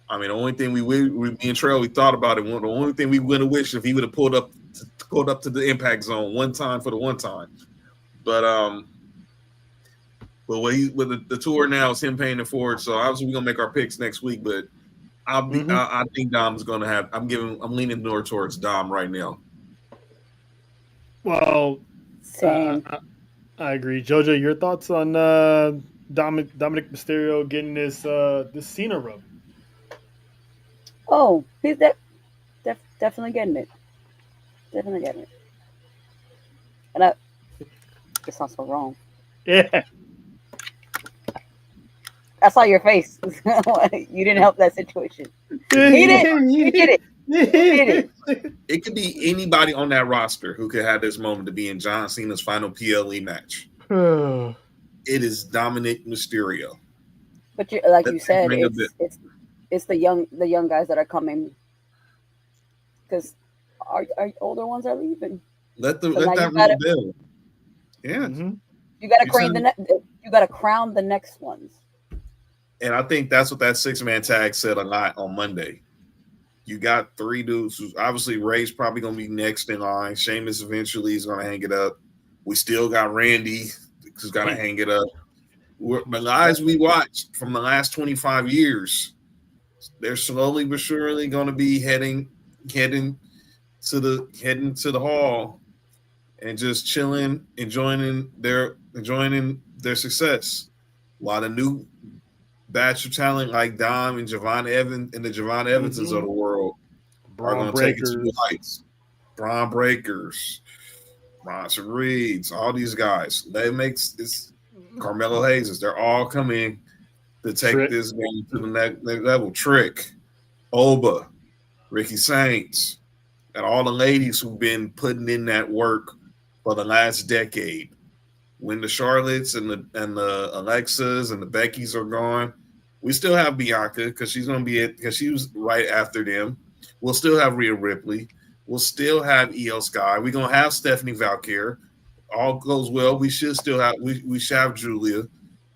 S2: I mean, the only thing me and Trail, we thought about it. The only thing we would have wished if he would have pulled up to the Impact Zone one time for the one time. But with the tour now is him paying it forward. So obviously we're gonna make our picks next week. But I think Dom's gonna have. I'm leaning more towards Dom right now.
S3: Well,
S4: same.
S3: I agree. JoJo, your thoughts on Dominic Mysterio getting this Cena rub?
S4: Oh, he's definitely getting it. Definitely getting it. And it sounds so wrong.
S3: Yeah.
S4: I saw your face. You didn't help that situation. He did. You did it. You did it.
S2: It could be anybody on that roster who could have this moment to be in John Cena's final PLE match. It is Dominic Mysterio.
S4: But you said, it's the young guys that are coming, because our older ones are leaving.
S2: Let that build. Yeah.
S4: You got to crown the next ones.
S2: And I think that's what that 6-man tag said a lot on Monday. You got 3 dudes who's obviously Ray's probably going to be next in line. Sheamus eventually is going to hang it up. We still got Randy who's got to hang it up. The guys we watched from the last 25 years, they're slowly but surely going to be heading to the hall and just chilling, enjoying their success. A lot of new batch of talent like Dom and Javon Evans and the Javon Evanses of the world are going to take it to new heights. Braun Breakers, Bronson Reeds, all these guys. That makes it's Carmelo Hayes. They're all coming to take this game to the next level. Trick, Oba, Ricky Saints, and all the ladies who've been putting in that work for the last decade. When the Charlottes and the Alexas and the Beckys are gone, we still have Bianca because she's going to be it because she was right after them. We'll still have Rhea Ripley. We'll still have Io Sky. We're going to have Stephanie Valkyrie. All goes well. We should still have we should have Julia,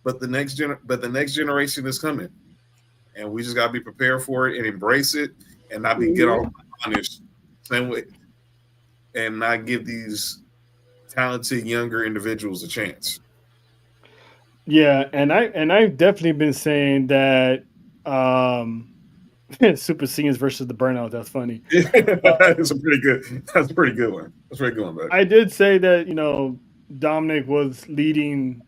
S2: but the next generation is coming, and we just got to be prepared for it and embrace it, and not be get all punished same way, and not give these talented younger individuals a chance.
S3: Yeah, and I've definitely been saying that Super Seniors versus the Burnout. That's funny.
S2: That's a pretty good. That's a pretty good one. That's a pretty good one. Back.
S3: I did say that Dominic was leading.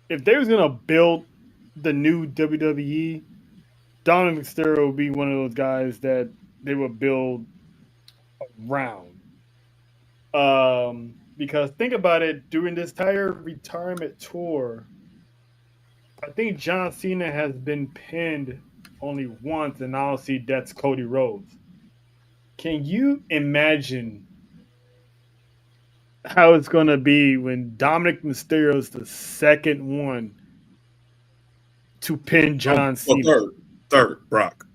S3: If they was gonna build the new WWE, Dominic Mysterio would be one of those guys that they would build around. Because think about it, during this entire retirement tour, I think John Cena has been pinned only once, and obviously that's Cody Rhodes. Can you imagine how it's going to be when Dominic Mysterio is the second one to pin John Cena?
S2: Third, Brock.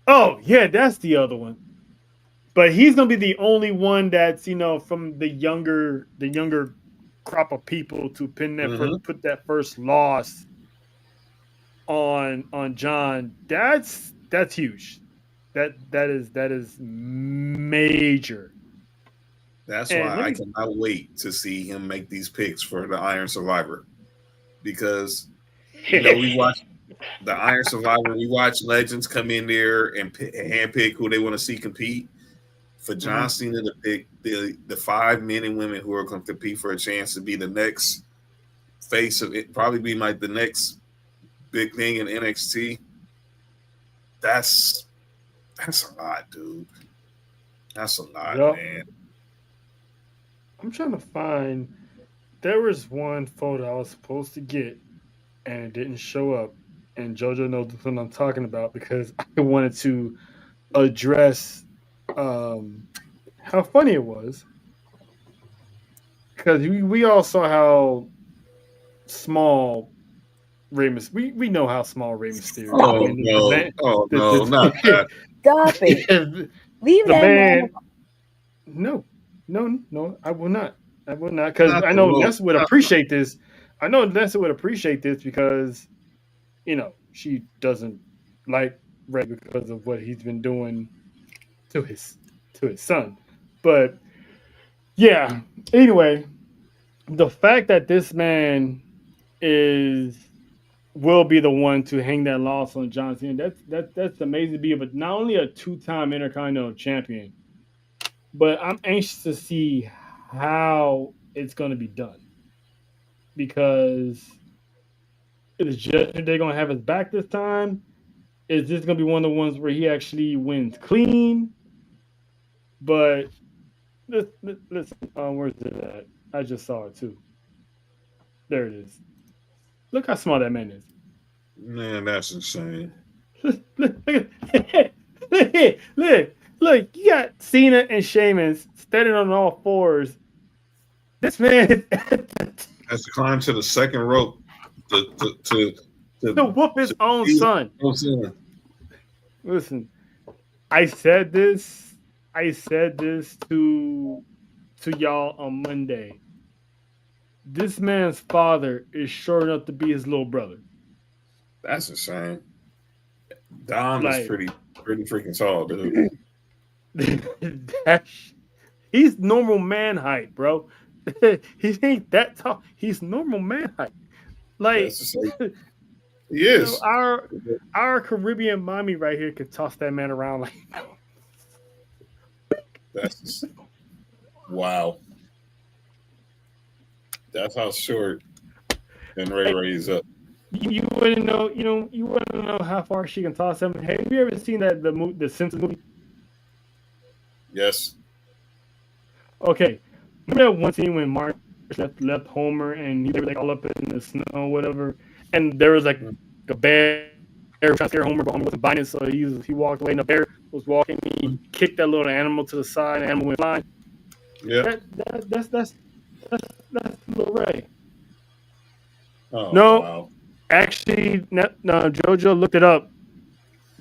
S3: Oh, yeah, that's the other one. But he's gonna be the only one that's from the younger crop of people to pin that put that first loss on John. That's huge. That is major.
S2: That's why I cannot wait to see him make these picks for the Iron Survivor, because we watch the Iron Survivor. We watch legends come in there and handpick who they want to see compete. For John Cena to pick the 5 men and women who are going to compete for a chance to be the next face of it, probably be like the next big thing in NXT. That's a lot, dude. That's a lot, man.
S3: I'm trying to find. There was one photo I was supposed to get, and it didn't show up. And JoJo knows what I'm talking about because I wanted to address how funny it was, because we all saw how small Rey Mysterio. We know how small Rey Mysterio.
S2: No, not that.
S4: Stop it. Leave that man.
S3: No, I will not. Because I know Nessa would appreciate this. I know Nessa would appreciate this because she doesn't like Rey because of what he's been doing to his son. But yeah, anyway, the fact that this man will be the one to hang that loss on John Cena, that's amazing to be, but not only a 2-time Intercontinental Champion, but I'm anxious to see how it's going to be done, because is Judgment Day going to have his back this time? Is this going to be one of the ones where he actually wins clean? But listen, where's it at? I just saw it too. There it is. Look how small that man is.
S2: Man, that's insane.
S3: Look, you got Cena and Sheamus standing on all fours. This man
S2: has to climb to the second rope
S3: to whoop his own son. Listen, I said this to y'all on Monday. This man's father is sure enough to be his little brother.
S2: That's insane. Dom is
S3: Like,
S2: pretty freaking tall, dude.
S3: he's normal man height, bro. He ain't that tall. He's normal man height. Like,
S2: That's just like, he
S3: you know,
S2: is.
S3: our Caribbean mommy right here could toss that man around like.
S2: That's just, wow. That's how short and Ray is up.
S3: You wouldn't know, you wouldn't know how far she can toss him. Have you ever seen the Simpsons movie?
S2: Yes.
S3: Okay, remember that one scene when Marge left Homer and they were like all up in the snow, or whatever, and there was like a bear trying to scare Homer, but Homer wasn't biting it, so he walked away, and the bear was walking. He kicked that little animal to the side, and the animal went flying.
S2: Yeah.
S3: That's little Ray.
S2: Oh,
S3: No,
S2: wow.
S3: actually, no. JoJo looked it up.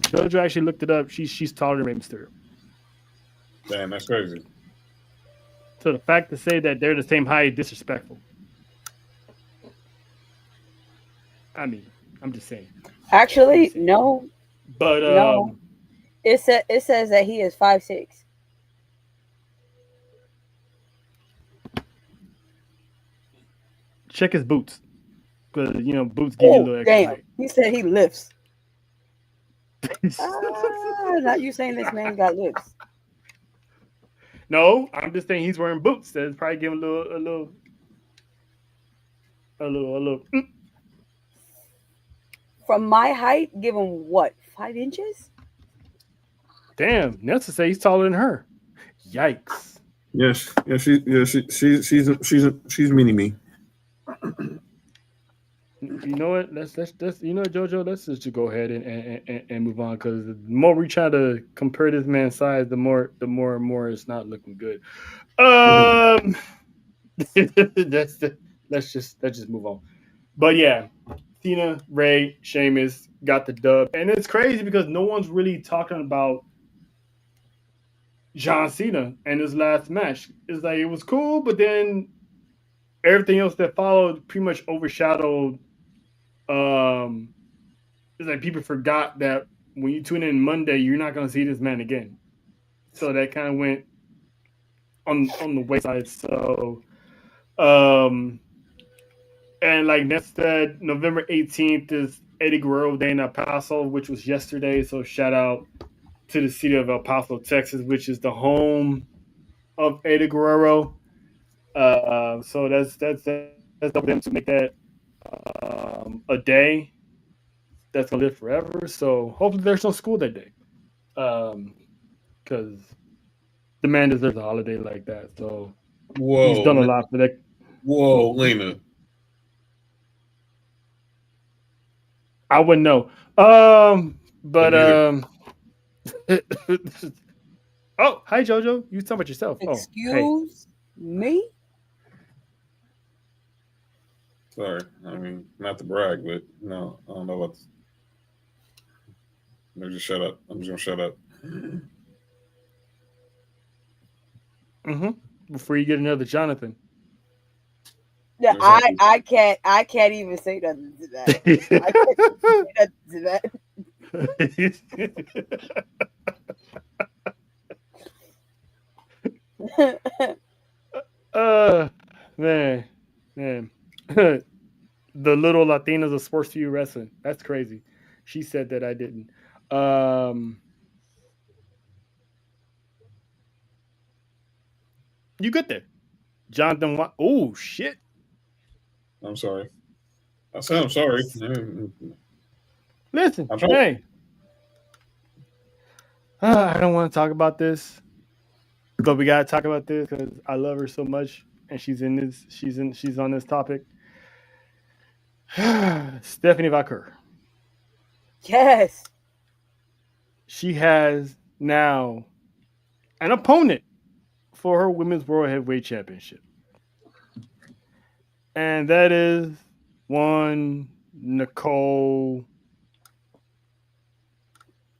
S3: JoJo actually looked it up. She's taller than Rey Mysterio.
S2: Damn, that's crazy.
S3: So the fact to say that they're the same height is disrespectful. I mean, I'm just saying.
S4: Actually, no.
S3: But
S4: No. It says that he is 5'6".
S3: check his boots, because boots give you a little extra
S4: Damn.
S3: height.
S4: He said he lifts. Not you saying this man got lifts.
S3: No, I'm just saying he's wearing boots. That's probably give him a little.
S4: From my height, give him what, 5 inches?
S3: Damn, Nelson say he's taller than her. Yikes.
S2: Yes, she's mini me.
S3: You know what? Let's JoJo. Let's just go ahead and move on, because the more we try to compare this man's size, the more and more it's not looking good. Let's just move on. But yeah, Cena, Ray, Sheamus got the dub, and it's crazy because no one's really talking about John Cena and his last match. It's like it was cool, but then everything else that followed pretty much overshadowed. It's like people forgot that when you tune in Monday, you're not going to see this man again. So that kind of went on the wayside. So, and like Ness said, November 18th is Eddie Guerrero Day in El Paso, which was yesterday. So shout out to the city of El Paso, Texas, which is the home of Eddie Guerrero. So that's up them to make that a day that's gonna live forever. So hopefully there's no school that day, because the man deserves a holiday like that. So he's done a lot for that.
S2: Whoa, Lena.
S3: I wouldn't know. But oh, hi JoJo. You talking about yourself?
S4: Excuse me?
S2: Sorry, I mean, not to brag, but no, I don't know what. No, just shut up. I'm just gonna shut up.
S3: Before you get another Jonathan.
S4: Yeah, I can't even say nothing to that. I can't say nothing to that.
S3: Man. The little Latinas of S4UWrestling. That's crazy. She said that I didn't. You good there, Jonathan? Oh shit!
S2: I'm sorry. I said I'm sorry.
S3: Listen, hey, I don't want to talk about this, but we gotta talk about this because I love her so much, and she's on this topic. Stephanie Vaquer.
S4: Yes.
S3: She has now an opponent for her Women's World Heavyweight Championship. And that is one Nicole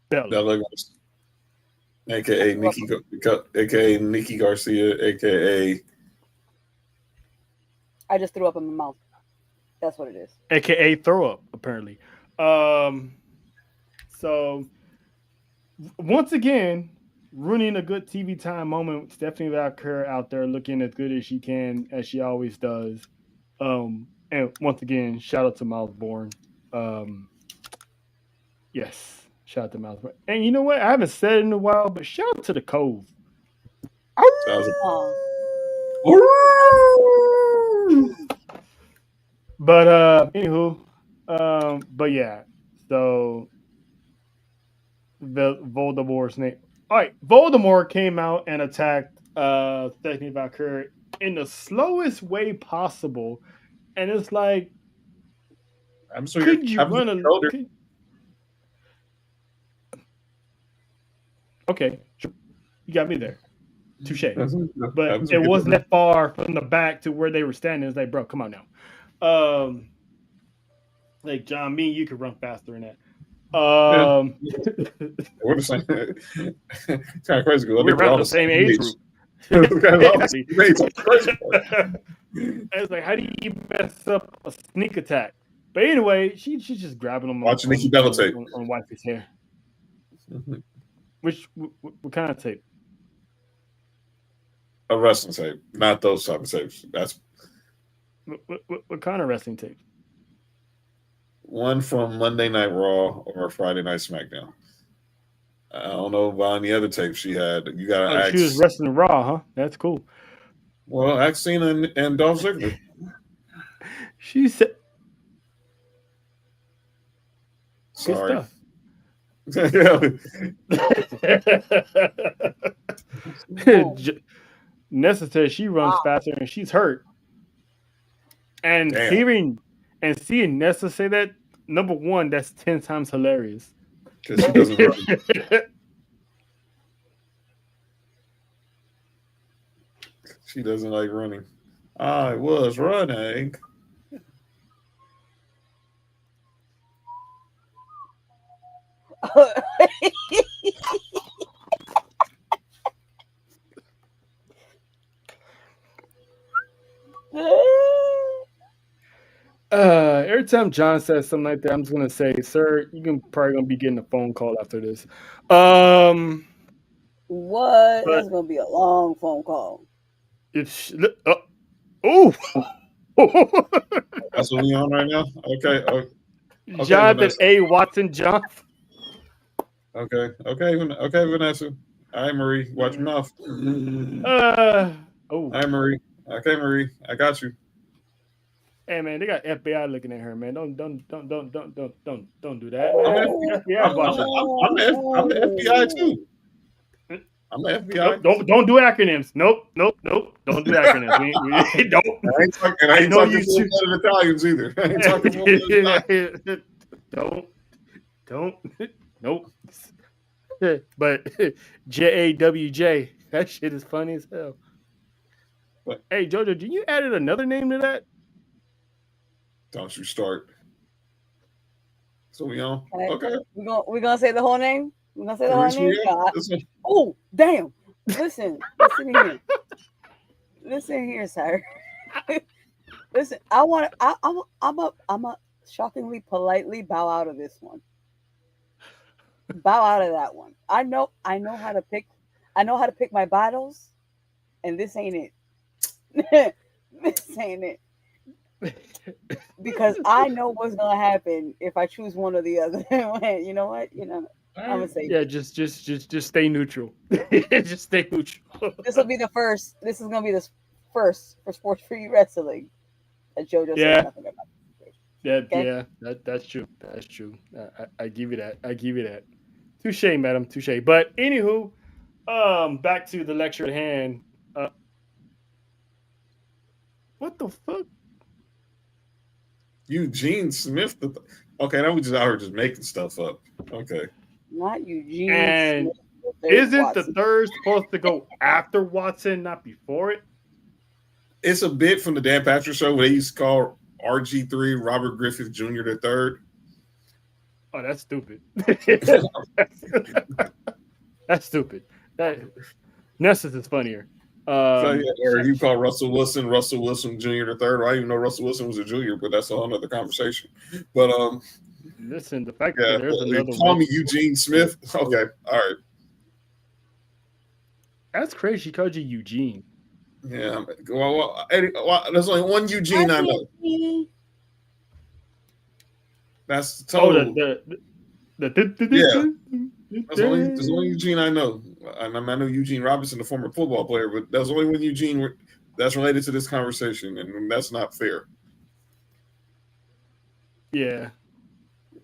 S3: Bella.
S2: AKA Nikki Garcia, AKA
S4: I just threw up in my mouth. That's what it is.
S3: AKA throw up, apparently. So once again, ruining a good TV time moment. Stephanie Valkyrie out there looking as good as she can, as she always does. And once again, shout out to Miles Bourne. Yes, shout out to Miles Bourne. And you know what? I haven't said it in a while, but shout out to the Cove.
S4: Oh.
S3: But anywho, but yeah, so the Voldemort's name. All right, Voldemort came out and attacked Stephanie Valkyrie in the slowest way possible, and it's like,
S2: I'm sorry.
S3: could you run a? Okay, sure. You got me there. Touche. But it wasn't that far from the back to where they were standing. It's like, bro, come on now. Like John, me and you could run faster than that.
S2: We're the same. It's kind of crazy.
S3: We're around the same age group. It's like, how do you mess up a sneak attack? But anyway, she's just grabbing him
S2: watching Nikki Bella tape
S3: on wifey's hair. What kind of tape?
S2: A wrestling tape, not those type of tapes. That's
S3: what kind of wrestling tape?
S2: One from Monday Night Raw or Friday Night SmackDown. I don't know about any other tapes she had. You gotta ask.
S3: She was wrestling Raw, huh? That's cool.
S2: Well, ask Cena and Dolph Ziggler.
S3: She said,
S2: "Sorry."
S3: Nessa says she runs faster and she's hurt. And seeing Nessa say that, number one, that's 10 times hilarious.
S2: Because she doesn't run. She doesn't like running. I was running.
S3: Every time John says something like that, I'm just gonna say, "Sir, you're probably gonna be getting a phone call after this."
S4: What? That's gonna be a long phone call.
S3: It's oh.
S2: That's what we on right now. Okay.
S3: Jonathan A. Watson John.
S2: Okay, Vanessa. Hi, Marie. Watch your mouth. Hi, Marie. Okay, Marie. I got you.
S3: Hey man, they got FBI looking at her, man. Don't do that.
S2: I'm the FBI too. I'm the FBI.
S3: Nope, don't do acronyms. Nope. Don't do acronyms. We don't.
S2: I ain't talking full-blooded Italians either. I ain't talking full-blooded
S3: Don't. Nope. But JAWJ, that shit is funny as hell. But hey, Jojo, did you added another name to that?
S2: Don't you start. So we on? Okay.
S4: We're gonna say the whole name? We're gonna say the whole name? Oh, damn. Listen here. Listen here, sir. Listen, I'm a shockingly politely bow out of this one. Bow out of that one. I know how to pick my battles, and this ain't it. This ain't it. Because I know what's gonna happen if I choose one or the other. You know what? I'm gonna say
S3: just stay neutral. Just stay neutral.
S4: This will be the first. This is gonna be the first for Sports for You Wrestling that JoJo said nothing about.
S3: Yeah, that's true. That's true. I give you that. Touche, madam. Touche. But anywho, back to the lecture at hand. What the fuck?
S2: Eugene Smith. Okay, now we just out here just making stuff up. Okay.
S4: Not Eugene.
S3: And
S4: Smith,
S3: isn't
S4: Watson.
S3: the third supposed to go after Watson, not before it?
S2: It's a bit from the Dan Patrick Show where they used to call RG3 Robert Griffith Jr. the third.
S3: Oh, that's stupid. That's stupid. Nessus is funnier.
S2: Or you call Russell Wilson Jr. the third. I didn't even know Russell Wilson was a junior, but that's a whole other conversation. But
S3: Listen, the fact
S2: Yeah,
S3: that there's another
S2: call me Eugene Smith. Okay, all right.
S3: That's crazy. She called you Eugene.
S2: Yeah. Well, there's only one Eugene I know. That's total.
S3: Yeah.
S2: There's only Eugene I know. I know Eugene Robinson, the former football player, but there's only one Eugene that's related to this conversation, and that's not fair.
S3: Yeah,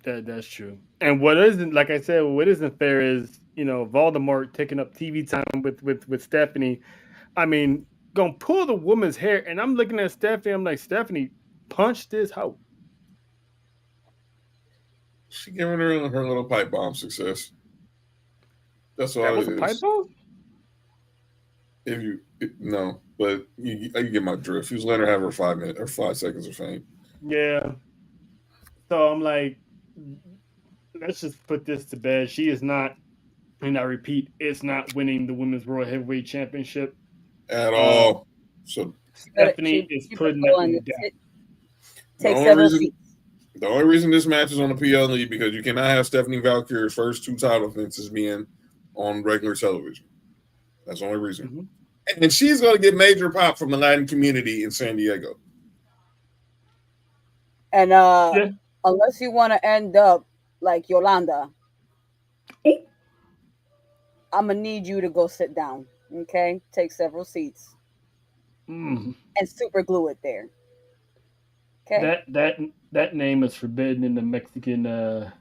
S3: that's true. And what isn't, like I said, what isn't fair is Voldemort taking up TV time with Stephanie. I mean, gonna pull the woman's hair, and I'm looking at Stephanie. I'm like, Stephanie, punch this hoe.
S2: She giving her little pipe bomb success. That's all
S3: That was
S2: it
S3: a
S2: is.
S3: pipe bomb?
S2: No, but you get my drift. He was letting her have her 5 minutes or 5 seconds of fame.
S3: Yeah. So I'm like, let's just put this to bed. She is not, and I repeat, it's not winning the Women's World Heavyweight Championship
S2: At all. So
S3: Stephanie is putting that one down.
S4: Take several seats.
S2: The only reason this match is on the PLE because you cannot have Stephanie Valkyrie's first 2 title defenses being on regular television. That's the only reason. Mm-hmm. And she's going to get major pop from the Latin community in San Diego.
S4: And unless you want to end up like Yolanda, I'm going to need you to go sit down, okay? Take several seats. And super glue it there. Okay?
S3: That name is forbidden in the Mexican...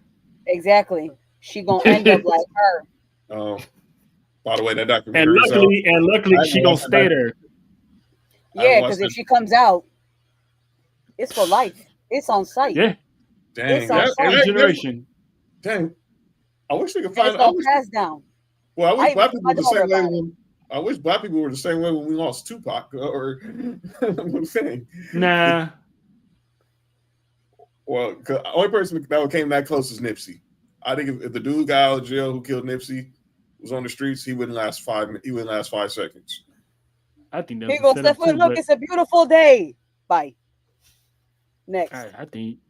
S4: Exactly. She going to end up like her.
S2: Oh. By the way, that documentary.
S3: And luckily, she gonna stay there.
S4: Yeah, because if she comes out, it's for life. It's on site.
S3: Yeah.
S2: Dang.
S3: It's on site. Every generation.
S2: Dang. I wish they could find.
S4: It's gonna pass down.
S2: Well, I wish black people were the same way. I wish black people were the same way when we lost Tupac. Or I'm saying.
S3: Nah.
S2: Well, the only person that came that close is Nipsey. I think if the dude got out of jail who killed Nipsey was on the streets, he wouldn't last 5 seconds.
S3: I think
S4: he goes, Stephanie, look, it's a beautiful day. Bye. Next.
S3: I think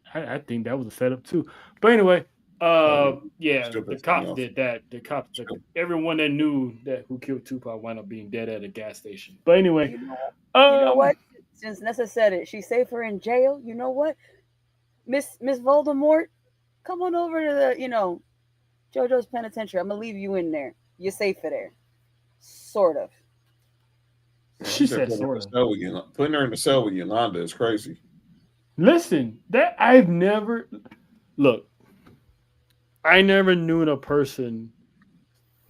S3: that was a setup too. But anyway, the cops did that. The cops, everyone that knew that who killed Tupac wound up being dead at a gas station. But anyway,
S4: you know what? Since Nessa said it, she's safer in jail. You know what? Miss Voldemort, come on over to the, JoJo's Penitentiary. I'm gonna leave you in there. You're safer there. Sort of.
S3: She said sort of.
S2: Putting her in the cell with Yolanda is crazy.
S3: Listen, I never knew a person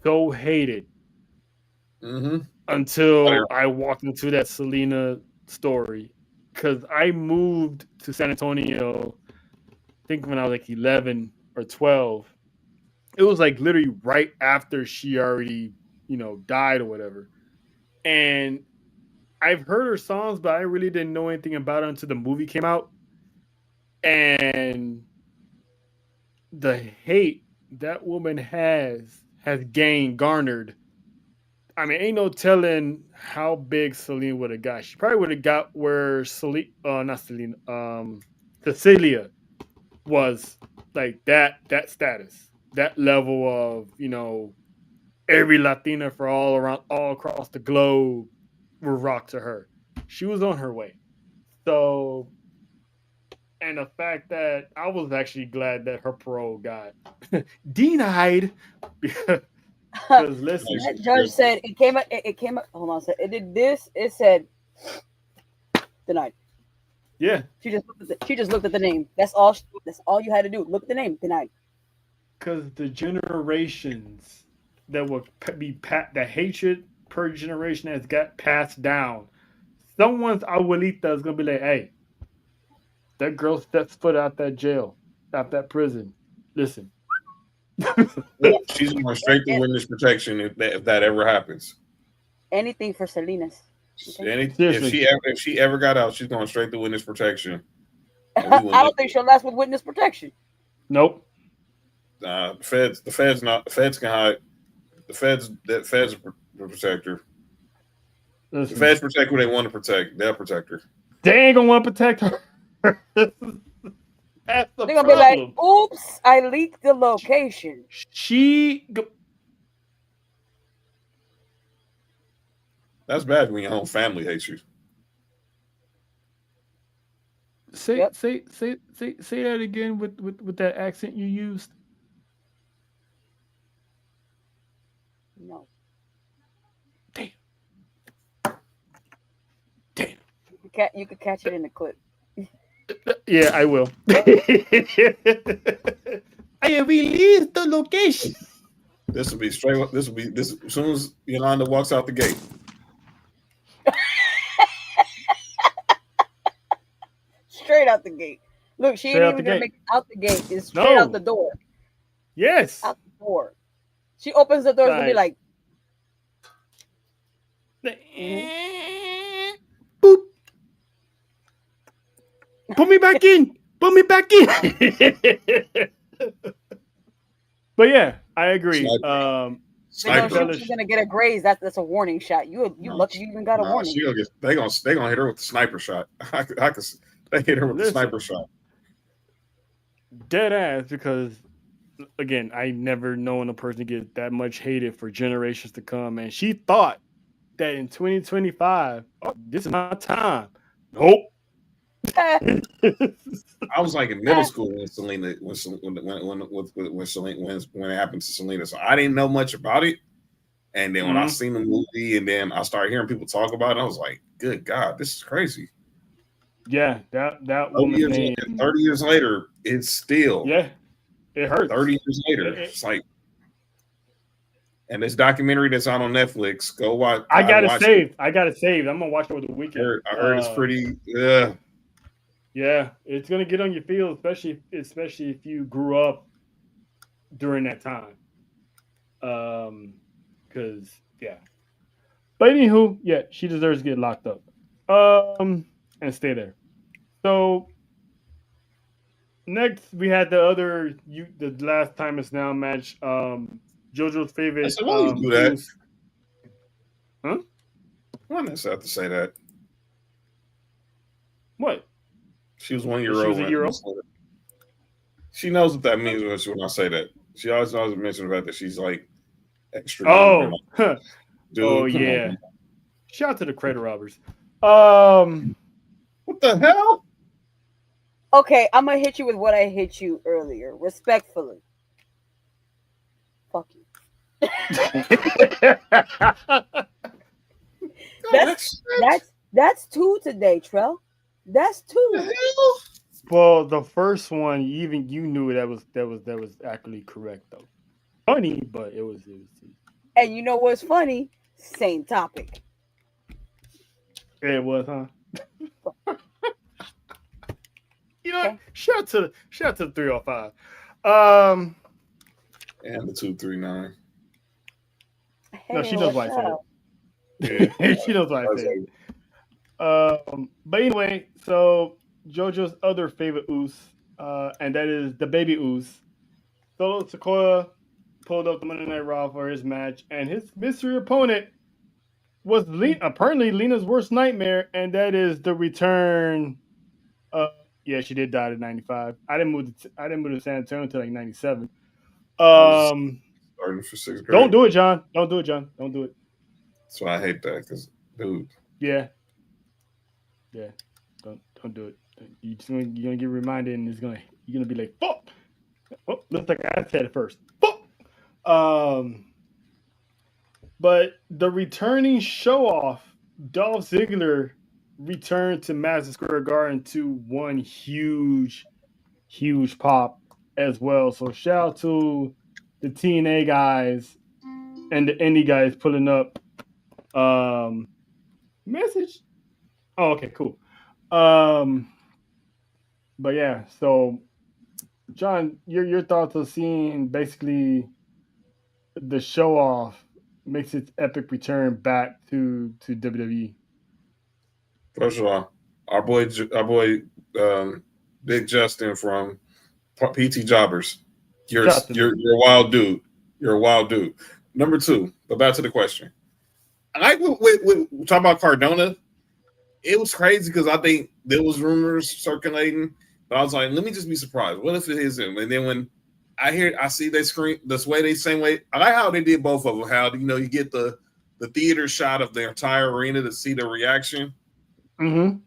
S3: so hated until I walked into that Selena story. Because I moved to San Antonio, I think when I was like 11 or 12. It was like literally right after she already, died or whatever. And I've heard her songs, but I really didn't know anything about her until the movie came out. And the hate that woman has garnered. I mean, ain't no telling how big Selena would have got. She probably would have got where Cecilia was, like that status, that level of, every Latina all across the globe will rock to her. She was on her way. So, and the fact that I was actually glad that her parole got denied because listen,
S4: that judge said it came up. Hold on a second. It did this. It said denied.
S3: Yeah.
S4: She just looked at the name. That's all you had to do. Look at the name. Denied.
S3: Because the generations that will be the hatred per generation has got passed down. Someone's abuelita is gonna be like, "Hey, that girl steps foot out that jail, out that prison. Listen."
S2: She's going straight to witness protection if that ever happens.
S4: Anything for Salinas.
S2: Okay? If she ever got out, she's going straight to witness protection.
S4: I don't think she'll last with witness protection.
S3: Nope.
S2: The feds can hide. The feds protect her. Listen, the feds protect who they want to protect. They'll protect her.
S3: They ain't gonna want to protect her. That's the
S4: They're gonna be like,
S3: problem.
S4: "Oops, I leaked the location."
S2: That's bad when your own family hates you.
S3: Say
S4: Yep.
S3: say that again with that accent you used.
S4: No.
S3: Damn.
S4: You could catch it in the clip.
S3: Yeah, I will. I have released the location.
S2: This will be straight up. This will be this as soon as Yolanda walks out the gate.
S4: Straight out the gate. Look, she
S3: Straight
S4: ain't
S3: out
S4: even
S3: the
S4: gonna
S3: gate.
S4: make it out the gate. It's straight
S3: No.
S4: out the door.
S3: Yes.
S4: Out the door. She opens the door. It's gonna be like,
S3: boop. Put me back in. Put me back in. But yeah, I agree.
S2: Sniper.
S4: she's gonna get a graze. That's a warning shot. You lucky you even got a warning.
S2: She gonna get. They gonna hit her with the sniper shot. They hit her with the sniper shot.
S3: Dead ass, because again, I never known a person get that much hated for generations to come, and she thought that in 2025, oh, this is my time. Nope.
S2: I was like in middle school when Selena when it happened to Selena, so I didn't know much about it. And then when I seen the movie, and then I started hearing people talk about it, I was like, "Good God, this is crazy."
S3: Yeah, that woman.
S2: 30 years later, it's still
S3: it hurts.
S2: 30 years later, it's like. And this documentary that's out on Netflix, go watch.
S3: I got it saved. I'm gonna watch it over the weekend.
S2: I heard it's pretty.
S3: Yeah, it's gonna get on your feel, especially if you grew up during that time. Because but anywho, yeah, she deserves to get locked up. And stay there. So next we had the last time is now match. JoJo's favorite.
S2: Do that. Huh? Why did I have to say that?
S3: What?
S2: She was 1 year old.
S3: She was a year old.
S2: She knows what that means when I say that. She always mentions the fact that she's like extra.
S3: Oh,
S2: dude,
S3: oh yeah. Shout out to the crater robbers.
S2: What the hell?
S4: Okay, I'm gonna hit you with what I hit you earlier, respectfully. Fuck you. that's two today, Trell. That's two.
S3: Well, the first one, even you knew that was actually correct though. Funny, but it was.
S4: And you know what's funny? Same topic.
S3: It was, huh? You know, okay. Shout out to the 305.
S2: And the 239.
S3: No, she knows why I said it. She knows why I said it. But anyway, so JoJo's other favorite Uso, and that is the baby Uso. Solo Sikoa pulled up the Monday Night Raw for his match, and his mystery opponent was apparently Lena's worst nightmare, and that is the return. Yeah, she did die at 95. I didn't move to San Antonio until like 97.
S2: Starting for 6th grade.
S3: Don't do it, John. Don't do it, John. Don't do it.
S2: That's why I hate that, because, dude.
S3: Yeah. Don't do it. You're gonna get reminded, and you're gonna be like, fuck. Oh, looks like I said it first. Fuck. But the returning show off, Dolph Ziggler returned to Madison Square Garden to one huge pop as well. So shout out to the TNA guys and the indie guys pulling up. Message. Oh, okay, cool. But yeah, so John, your thoughts on seeing basically the show off makes its epic return back to WWE.
S2: First of all, our boy Big Justin from PT Jobbers. You're a wild dude. You're a wild dude. Number two, but back to the question. I we talk about Cardona. It was crazy because I think there was rumors circulating But I was like, let me just be surprised. What if it is him? And then when I see they screen this way, they same way. I like how they did both of them. How you get the theater shot of the entire arena to see the reaction.
S3: Mm-hmm.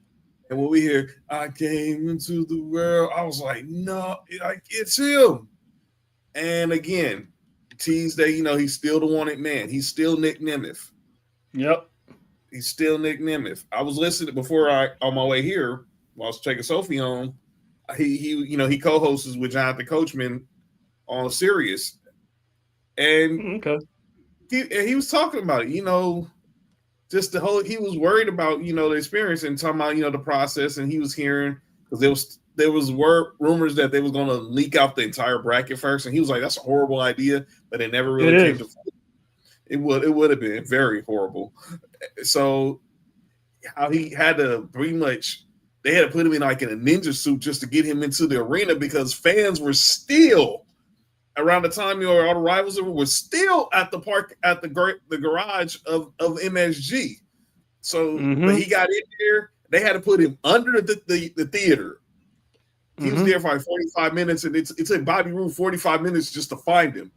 S2: And when we hear, I came into the world, I was like, no, it's him. And again, tease that, he's still the wanted man. He's still Nick Nemeth.
S3: Yep.
S2: He's still Nick Nemeth. I was listening before on my way here, while I was taking Sophie home. He co-hosts with Jonathan Coachman on Sirius. And
S3: okay.
S2: he was talking about it, just he was worried about, the experience and talking about, the process. And he was hearing, because there was rumors that they was going to leak out the entire bracket first. And he was like, that's a horrible idea, but it never really came to it would have been very horrible. So how he had to pretty much, they had to put him in like in a ninja suit just to get him into the arena, because fans were still around the time all the rivals were still at the park at the garage of MSG. So when he got in there, they had to put him under the theater. He was there for like 45 minutes, and it took Bobby Roode 45 minutes just to find him,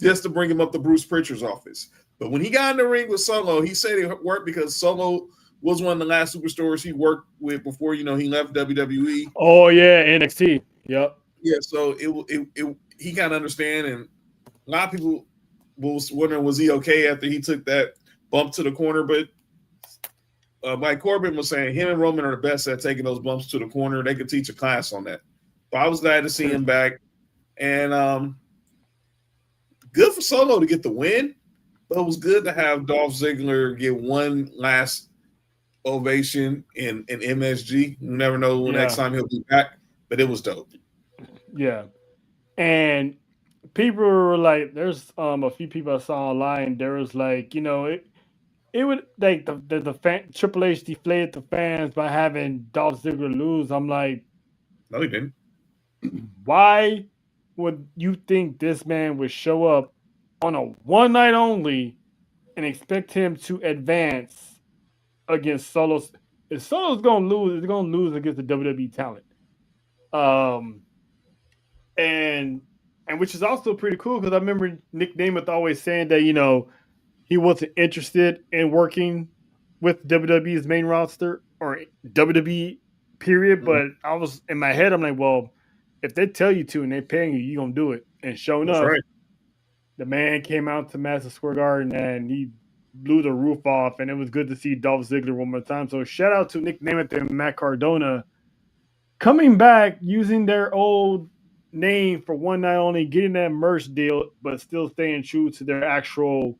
S2: just to bring him up to Bruce Pritchard's office. But when he got in the ring with Solo, he said it worked because Solo was one of the last superstars he worked with before he left WWE.
S3: Oh yeah, NXT. Yep.
S2: Yeah, so he kind of understand, and a lot of people was wondering, was he okay after he took that bump to the corner? But like Corbin was saying, him and Roman are the best at taking those bumps to the corner. They could teach a class on that. But I was glad to see him back, and good for Solo to get the win. But it was good to have Dolph Ziggler get one last ovation in MSG. You never know when next time he'll be back, but it was dope.
S3: Yeah. And people were like, there's a few people I saw online. There was like, it would like the fan, Triple H deflated the fans by having Dolph Ziggler lose. I'm like,
S2: no, he didn't.
S3: Why would you think this man would show up on a one night only and expect him to advance against Solo? If Solo's gonna lose, he's gonna lose against the WWE talent. And which is also pretty cool, because I remember Nick Nemeth always saying that he wasn't interested in working with WWE's main roster or WWE period. But I was in my head, I'm like, well, if they tell you to and they're paying you, you're gonna do it. And sure enough, the man came out to Madison Square Garden and he blew the roof off, and it was good to see Dolph Ziggler one more time. So shout out to Nick Nemeth and Matt Cardona coming back using their old name for one night only, getting that merch deal, but still staying true to their actual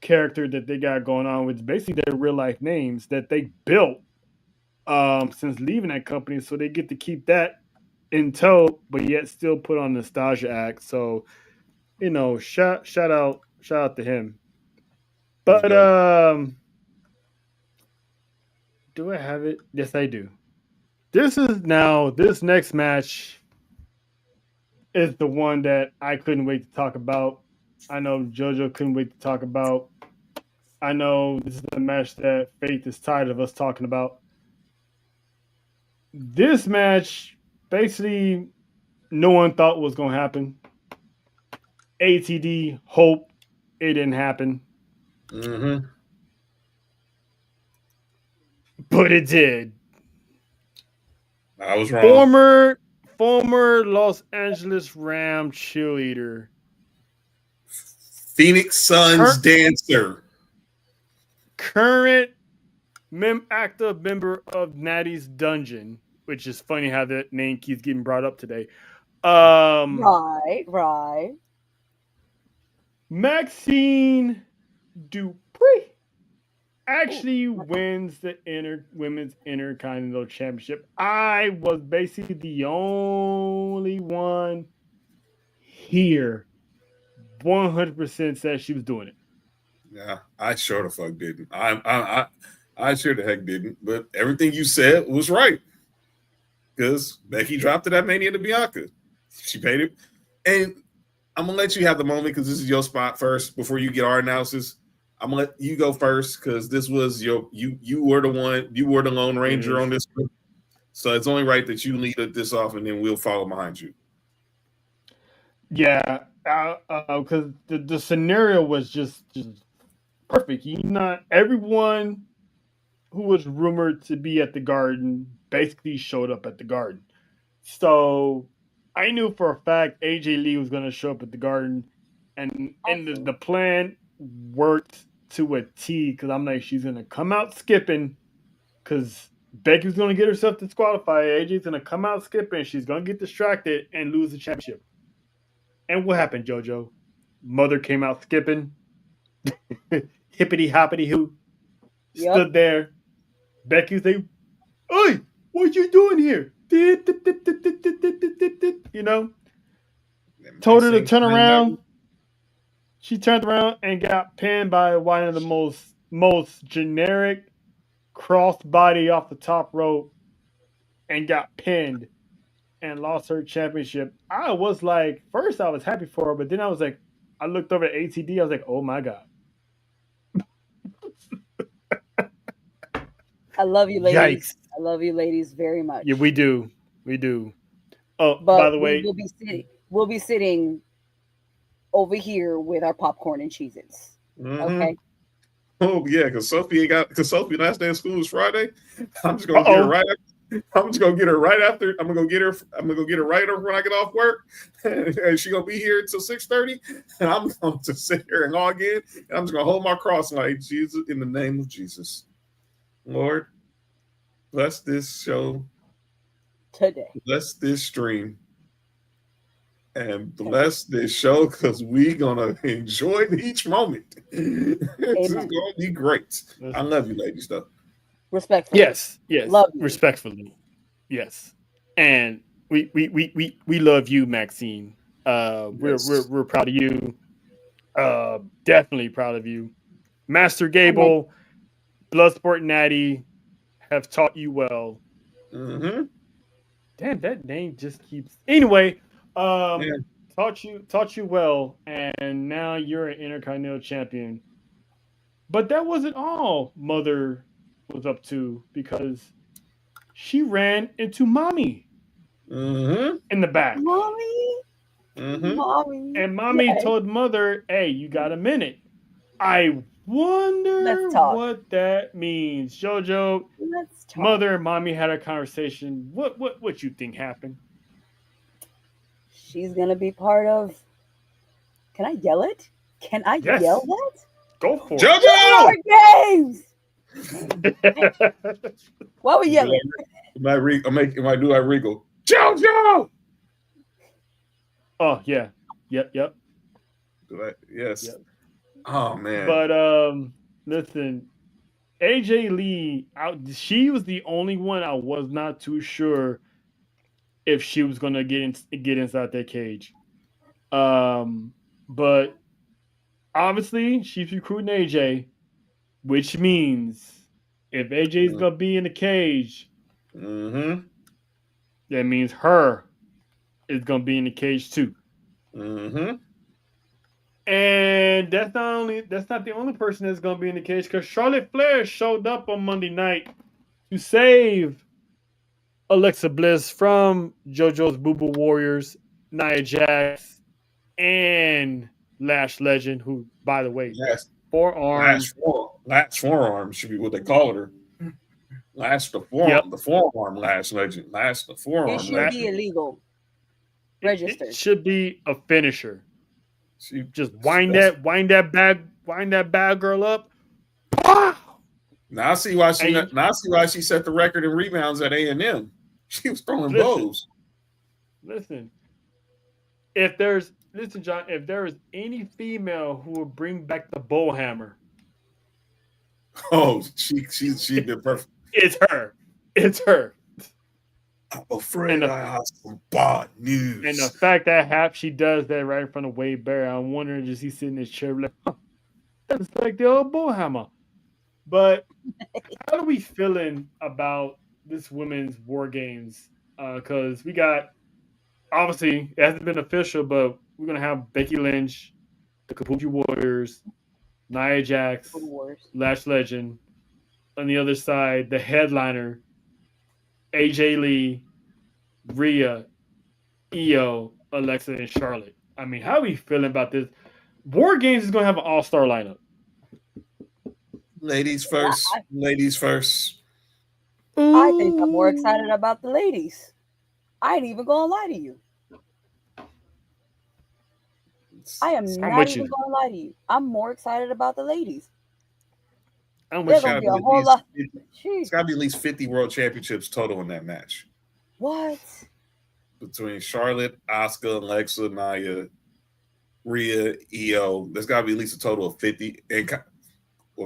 S3: character that they got going on, with basically their real life names that they built since leaving that company. So they get to keep that in tow, but yet still put on nostalgia act. So, shout out to him. But do I have it? Yes, I do. This next match is the one that I couldn't wait to talk about. I know JoJo couldn't wait to talk about. I know this is the match that Faith is tired of us talking about. This match, basically, no one thought was going to happen. ATD, hope it didn't happen.
S2: Mm-hmm.
S3: But it did.
S2: I was wrong.
S3: Former Los Angeles Ram cheerleader,
S2: Phoenix Suns dancer,
S3: current active member of Natty's Dungeon, which is funny how that name keeps getting brought up today.
S4: Right.
S3: Maxine Dupree actually wins the women's Intercontinental Championship. I was basically the only one here 100% said she was doing it.
S2: Yeah, I sure the fuck didn't. I sure the heck didn't. But everything you said was right, because Becky dropped it at Mania to Bianca. She paid it, and I'm gonna let you have the moment because this is your spot first before you get our analysis. I'm gonna let you go first because this was you were the one, you were the Lone Ranger on this one. So it's only right that you lead this off, and then we'll follow behind you.
S3: Yeah, because the scenario was just perfect. Not everyone who was rumored to be at the Garden basically showed up at the Garden. So I knew for a fact AJ Lee was going to show up at the Garden, and the plan worked to a T. Because I'm like, she's going to come out skipping, because Becky's going to get herself disqualified. AJ's going to come out skipping. She's going to get distracted and lose the championship. And what happened, JoJo? Mother came out skipping. Hippity hoppity hoo.
S4: Yep.
S3: Stood there. Becky's like, "Oi, what you doing here?" You know? Told her to turn around. She turned around and got pinned by one of the most generic crossbody off the top rope and got pinned and lost her championship. I was like, first I was happy for her, but then I was like, I looked over at ATD. I was like, oh my God.
S4: I love you, ladies.
S3: Yikes.
S4: I love you, ladies, very much.
S3: Yeah, we do. We do. Oh,
S4: but
S3: by the way,
S4: we'll be sitting over here with our popcorn and Cheez-Its.
S2: Mm-hmm.
S4: Okay.
S2: Oh yeah, because Sophie last day of school is Friday. I'm just gonna get her right. I'm just gonna get her right after. I'm gonna go get her right over when I get off work, and she's gonna be here until 6:30. And I'm going to sit here and log in, and I'm just gonna hold my cross like, Jesus, in the name of Jesus, Lord, bless this show
S4: today.
S2: Bless this stream. And bless this show, because we're gonna enjoy each moment. It's gonna be great. I love you, ladies, though.
S4: Respectfully.
S3: Yes.
S4: Love you.
S3: Respectfully. Yes. And we love you, Maxine. We're proud of you. Definitely proud of you. Master Gable, Bloodsport Natty have taught you well.
S2: Mm-hmm.
S3: Damn, that name just keeps. Anyway, taught you well, and now you're an Intercontinental Champion. But that wasn't all Mother was up to, because she ran into Mommy in the back.
S4: Mommy?
S2: Mm-hmm.
S4: Mommy.
S3: And Mommy told Mother, "Hey, you got a minute." I wonder what that means. JoJo,
S4: Let's talk.
S3: Mother and Mommy had a conversation. What you think happened?
S4: She's gonna be part of. Can I yell it? Can I yell that?
S3: Go for
S2: JoJo!
S4: Games. Why we yelling?
S2: Am I do like Regal? JoJo!
S3: Oh yeah. Yep.
S2: Yes.
S3: Yep.
S2: Oh man.
S3: But listen, AJ Lee she was the only one I was not too sure if she was gonna get inside that cage. But obviously she's recruiting AJ, which means if AJ is gonna be in the cage, that means her is gonna be in the cage too. And that's not the only person that's gonna be in the cage, because Charlotte Flair showed up on Monday night to save Alexa Bliss from JoJo's Boo Boo Warriors, Nia Jax, and Lash Legend, who, by the way, forearms.
S2: Lash forearm should be what they call her. Lash the forearm, the forearm Lash Legend. Lash the forearm.
S4: It should be illegal. Registered.
S3: It should be a finisher. She just wind that bad girl up. Wow.
S2: Now I see why she set the record in rebounds at A&M. She was throwing bows.
S3: Listen, John, if there is any female who will bring back the bow hammer,
S2: she'd be perfect.
S3: It's her.
S2: I'm afraid I have some bad news.
S3: And the fact that she does that right in front of Wade Barrett, I'm wondering, just he's sitting in his chair like, that's like the old bow hammer. But how are we feeling about this women's War Games? Because we got, obviously, it hasn't been official, but we're going to have Becky Lynch, the Kabuki Warriors, Nia Jax, Lash Legend. On the other side, the headliner, AJ Lee, Rhea, Io, Alexa, and Charlotte. I mean, how are we feeling about this? War Games is going to have an all-star lineup.
S2: Ladies first. Ladies first.
S4: I think I'm more excited about the ladies. I ain't even gonna lie to you. I am not even gonna lie to you. I'm more excited about the ladies. There's gonna be a whole lot.
S2: It's got to be at least 50 world championships total in that match.
S4: What?
S2: Between Charlotte, Asuka, Alexa, Nia, Rhea, Io, there's got to be at least a total of 50. And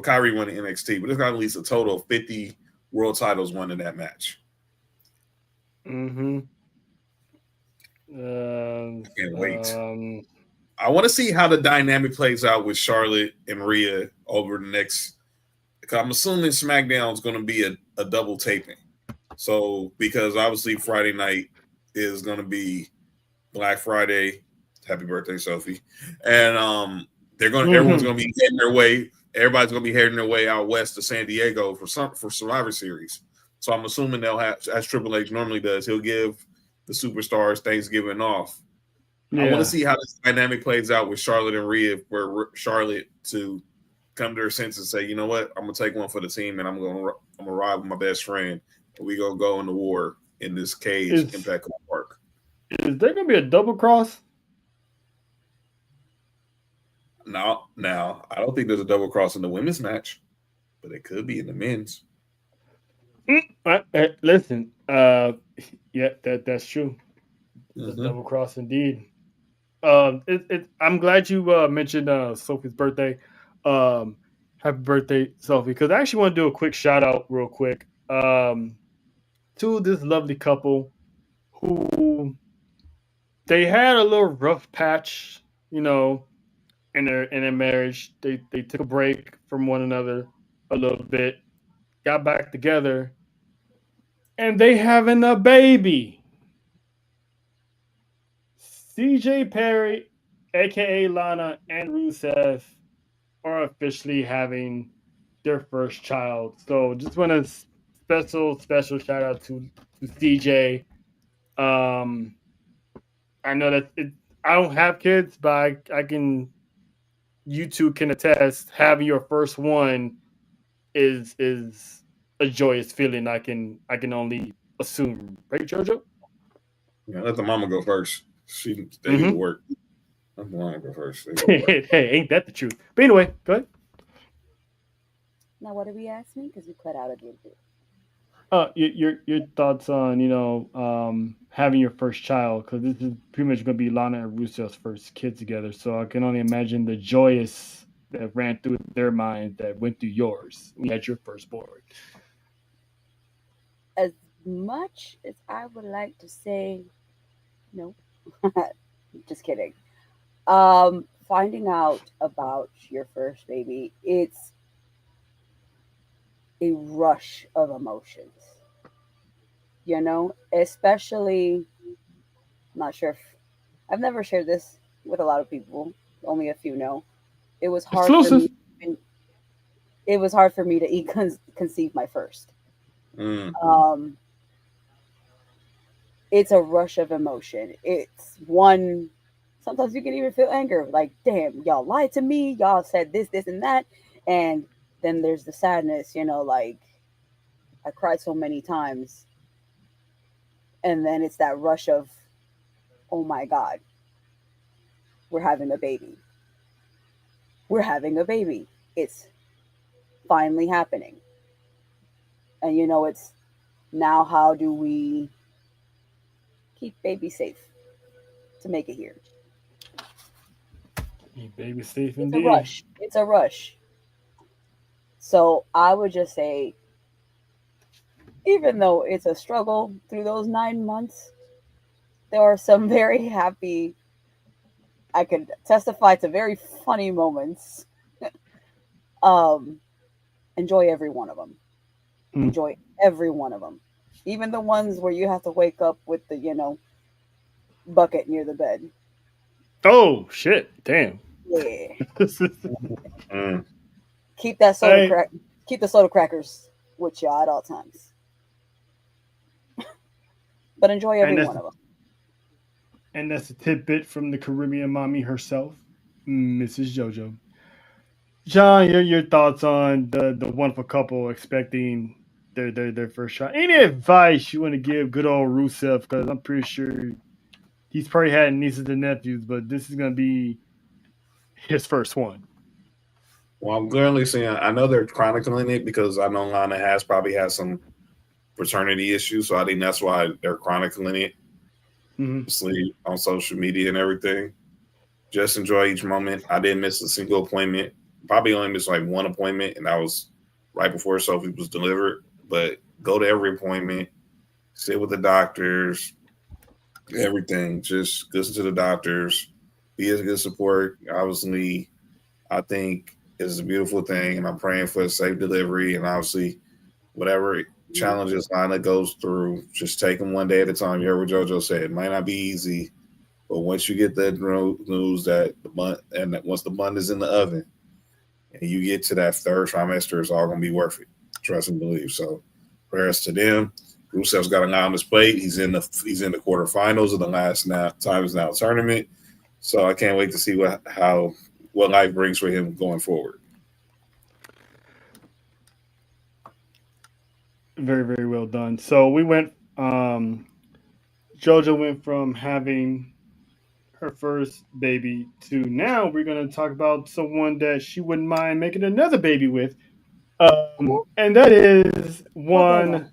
S2: Kyrie won the NXT, but there's got at least a total of 50 world titles won in that match.
S3: Mm-hmm.
S2: I can't wait. I want to see how the dynamic plays out with Charlotte and Rhea over the next. Because I'm assuming SmackDown is going to be a double taping. So because obviously Friday night is going to be Black Friday. Happy birthday, Sophie! And everyone's going to be heading their way. Everybody's going to be heading their way out west to San Diego for Survivor Series. So I'm assuming they'll have, as Triple H normally does, he'll give the superstars Thanksgiving off. Yeah. I want to see how this dynamic plays out with Charlotte and Rhea, for Charlotte to come to her senses and say, you know what, I'm gonna take one for the team, and I'm gonna ride with my best friend, and we gonna go into war in this cage in Petco Park.
S3: Is there gonna be a double cross?
S2: No, I don't think there's a double cross in the women's match, but it could be in the men's.
S3: Listen, yeah, that's true. Mm-hmm. Double cross indeed. I'm glad you mentioned Sophie's birthday. Happy birthday, Sophie! Because I actually want to do a quick shout out, real quick, to this lovely couple who they had a little rough patch, in their marriage. They took a break from one another a little bit, got back together, and they having a baby. CJ Perry, aka Lana, and Rusev are officially having their first child. So just want a special shout out to CJ. I know that I don't have kids, but I can. You two can attest. Having your first one is a joyous feeling. I can only assume, right, JoJo?
S2: Yeah, let the mama go first. They need to work. Let the mama go first.
S3: Hey, ain't that the truth? But anyway, go ahead.
S4: Now, what did we ask me? Because we cut out a little bit.
S3: Your thoughts on having your first child, because this is pretty much going to be Lana and Rusev's first kid together. So I can only imagine the joyous that ran through their mind that went through yours when you had your firstborn.
S4: As much as I would like to say, no, just kidding. Finding out about your first baby, it's a rush of emotions, especially, I'm not sure if I've never shared this with a lot of people, only a few know. It was hard
S3: Exclusive.
S4: for me to conceive my first. It's a rush of emotion. It's one, sometimes you can even feel anger, like, damn, y'all lied to me, y'all said this and that, and then there's the sadness, like, I cried so many times. And then it's that rush of, oh my God, we're having a baby. We're having a baby. It's finally happening. And it's now, how do we keep baby safe to make it here?
S3: Keep baby safe indeed.
S4: It's a rush. So I would just say, even though it's a struggle through those 9 months, there are some very happy, I could testify to very funny moments. Enjoy every one of them. Enjoy every one of them. Even the ones where you have to wake up with the, bucket near the bed.
S3: Oh, shit. Damn.
S4: Yeah. Keep that soda Keep the soda crackers with you at all times. but enjoy every one of them.
S3: And that's a tidbit from the Caribbean mommy herself, Mrs. JoJo. John, your thoughts on the wonderful couple expecting their first shot? Any advice you want to give good old Rusev? Because I'm pretty sure he's probably had nieces and nephews, but this is going to be his first one.
S2: Well, I'm clearly seeing. I know they're chronicling it because I know Lana probably has some paternity issues, so I think that's why they're chronicling it. On social media and everything. Just enjoy each moment. I didn't miss a single appointment. Probably only missed like one appointment, and that was right before Sophie was delivered. But go to every appointment, sit with the doctors, everything. Just listen to the doctors, be a good support. Obviously, I think it's a beautiful thing, and I'm praying for a safe delivery. And obviously, whatever challenges Lana goes through, just take them one day at a time. You heard what JoJo said. It might not be easy, but once you get that news that the bun, and that once the bun is in the oven, and you get to that third trimester, it's all going to be worth it. Trust and believe. So, prayers to them. Rusev's got an eye on his plate. He's in the quarterfinals of the last Times Now tournament. So I can't wait to see what life brings for him going forward.
S3: Very, very well done. So we went. JoJo went from having her first baby to now we're going to talk about someone that she wouldn't mind making another baby with, and that is one.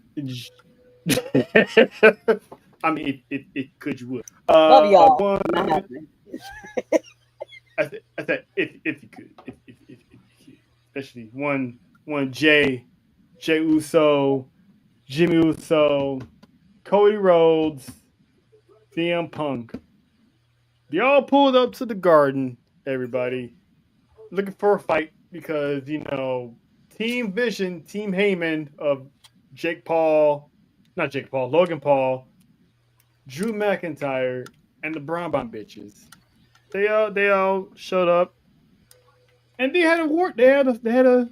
S3: I mean, if could you would.
S4: Love y'all.
S3: Not happening. I said if you could, if you could, especially one Jay Uso, Jimmy Uso, Cody Rhodes, CM Punk. They all pulled up to the Garden, everybody, looking for a fight because, Team Vision, Team Heyman of Logan Paul, Drew McIntyre, and the Brown Bomb bitches. They all showed up, and they had a war. They had a the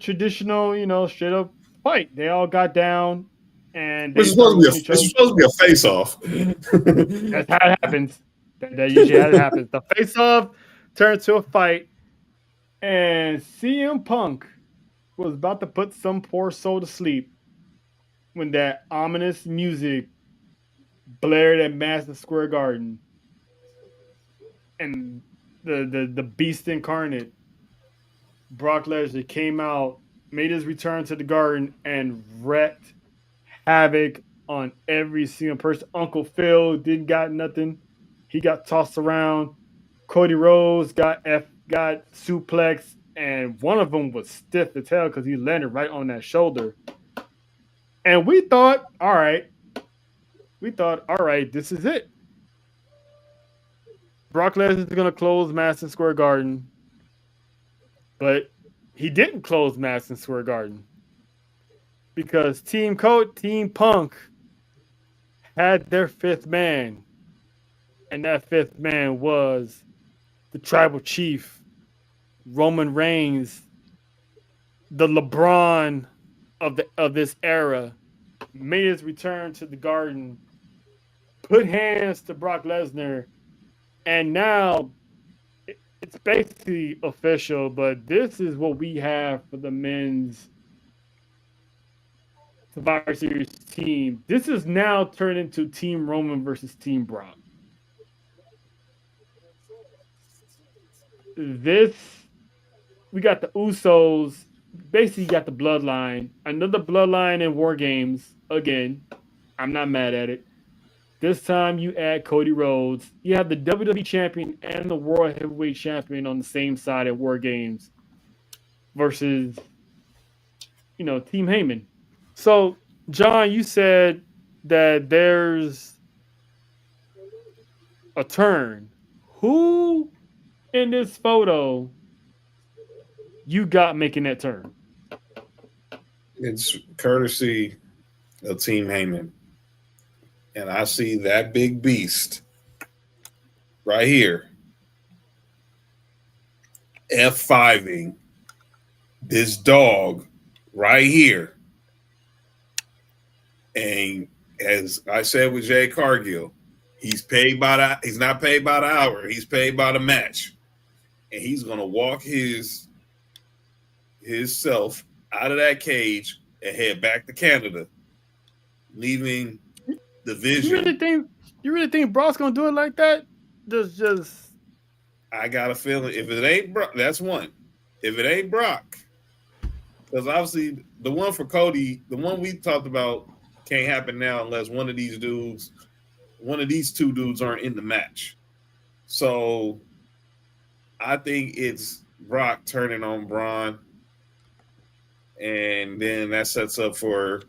S3: traditional straight up fight. They all got down, and
S2: it's supposed to be a face off.
S3: That's how it happens. That usually how it happens. The face off turned to a fight, and CM Punk was about to put some poor soul to sleep when that ominous music blared at Madison Square Garden. And the beast incarnate, Brock Lesnar, came out, made his return to the Garden, and wreaked havoc on every single person. Uncle Phil didn't got nothing. He got tossed around. Cody Rhodes got suplexed, and one of them was stiff as hell because he landed right on that shoulder. And we thought, all right, this is it. Brock Lesnar is going to close Madison Square Garden, but he didn't close Madison Square Garden because Team Punk had their fifth man, and that fifth man was the Tribal Chief, Roman Reigns, the LeBron of this era, made his return to the Garden, put hands to Brock Lesnar. And now it's basically official, but this is what we have for the men's Survivor Series team. This is now turned into Team Roman versus Team Brock. We got the Usos. Basically, you got the Bloodline. Another Bloodline in War Games. Again, I'm not mad at it. This time you add Cody Rhodes. You have the WWE Champion and the World Heavyweight Champion on the same side at War Games versus, Team Heyman. So, John, you said that there's a turn. Who in this photo you got making that turn?
S2: It's courtesy of Team Heyman. And I see that big beast right here, F5ing this dog right here. And as I said with Jay Cargill, he's not paid by the hour. He's paid by the match, and he's gonna walk his self out of that cage and head back to Canada, leaving the Vision.
S3: You really think Brock's gonna do it like that? Just.
S2: I got a feeling if it ain't Brock, that's one. If it ain't Brock, because obviously the one for Cody, the one we talked about, can't happen now unless one of these two dudes aren't in the match. So I think it's Brock turning on Braun, and then that sets up for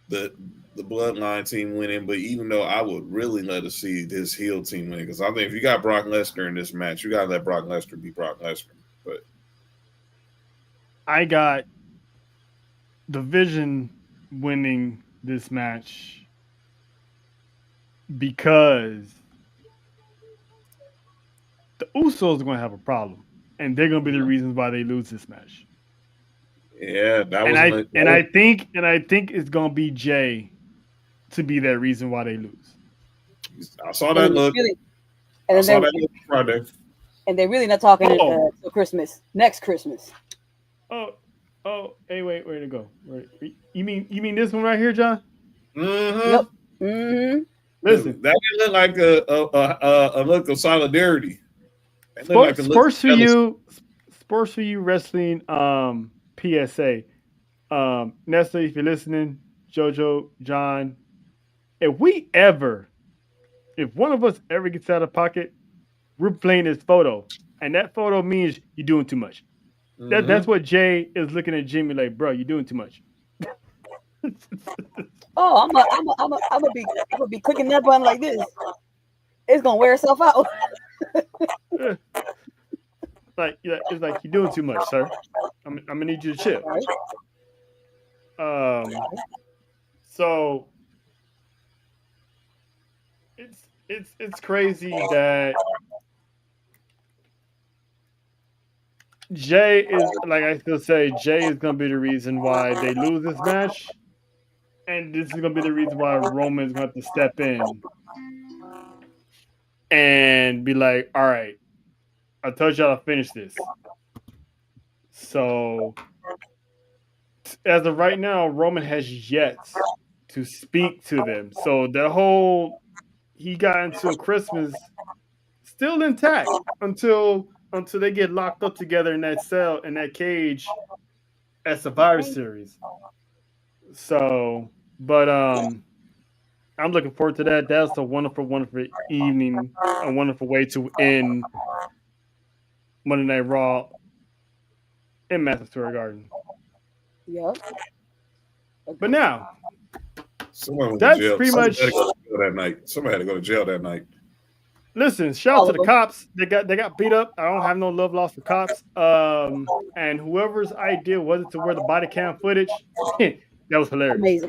S2: the Bloodline team winning. But even though I would really love to see this heel team win, because I think if you got Brock Lesnar in this match, you got to let Brock Lesnar be Brock Lesnar. But
S3: I got the Vision winning this match because the Usos are going to have a problem, and they're going to be the reasons why they lose this match.
S2: Yeah, that was.
S3: I think it's going to be Jay to be that reason why they lose.
S2: I saw that look.
S4: Really,
S2: I saw that look Friday.
S4: And they're really not talking until Christmas. Next Christmas.
S3: Oh, hey, wait to go. Wait, you mean this one right here, John?
S2: Mm-hmm.
S4: Yep. Mm-hmm.
S3: Listen,
S2: that look like a look of solidarity.
S3: Sports for you wrestling PSA. Nestle, if you're listening, JoJo, John, if one of us ever gets out of pocket, we're playing this photo, and that photo means you're doing too much.
S2: Mm-hmm.
S3: That's what Jay is looking at Jimmy like, bro, you're doing too much.
S4: I'm gonna be clicking that button like this. It's gonna wear itself out.
S3: It's like you're doing too much, sir. I'm gonna need you to chill. So it's crazy that Jay is, like I still say, Jay is gonna be the reason why they lose this match, and this is gonna be the reason why Roman is gonna have to step in and be like, "All right, I told y'all to finish this." So, as of right now, Roman has yet to speak to them. So the whole he got until Christmas still intact until they get locked up together in that cell, in that cage at Survivor Series. So, but I'm looking forward to that. That's a wonderful, wonderful evening, a wonderful way to end Monday Night Raw in Madison Square Garden.
S4: Yep.
S3: But now,
S2: that's pretty much that night. Somebody had to go to jail that night.
S3: Listen, shout out to the cops. They got beat up. I don't have no love lost for cops. And whoever's idea was it to wear the body cam footage, that was hilarious.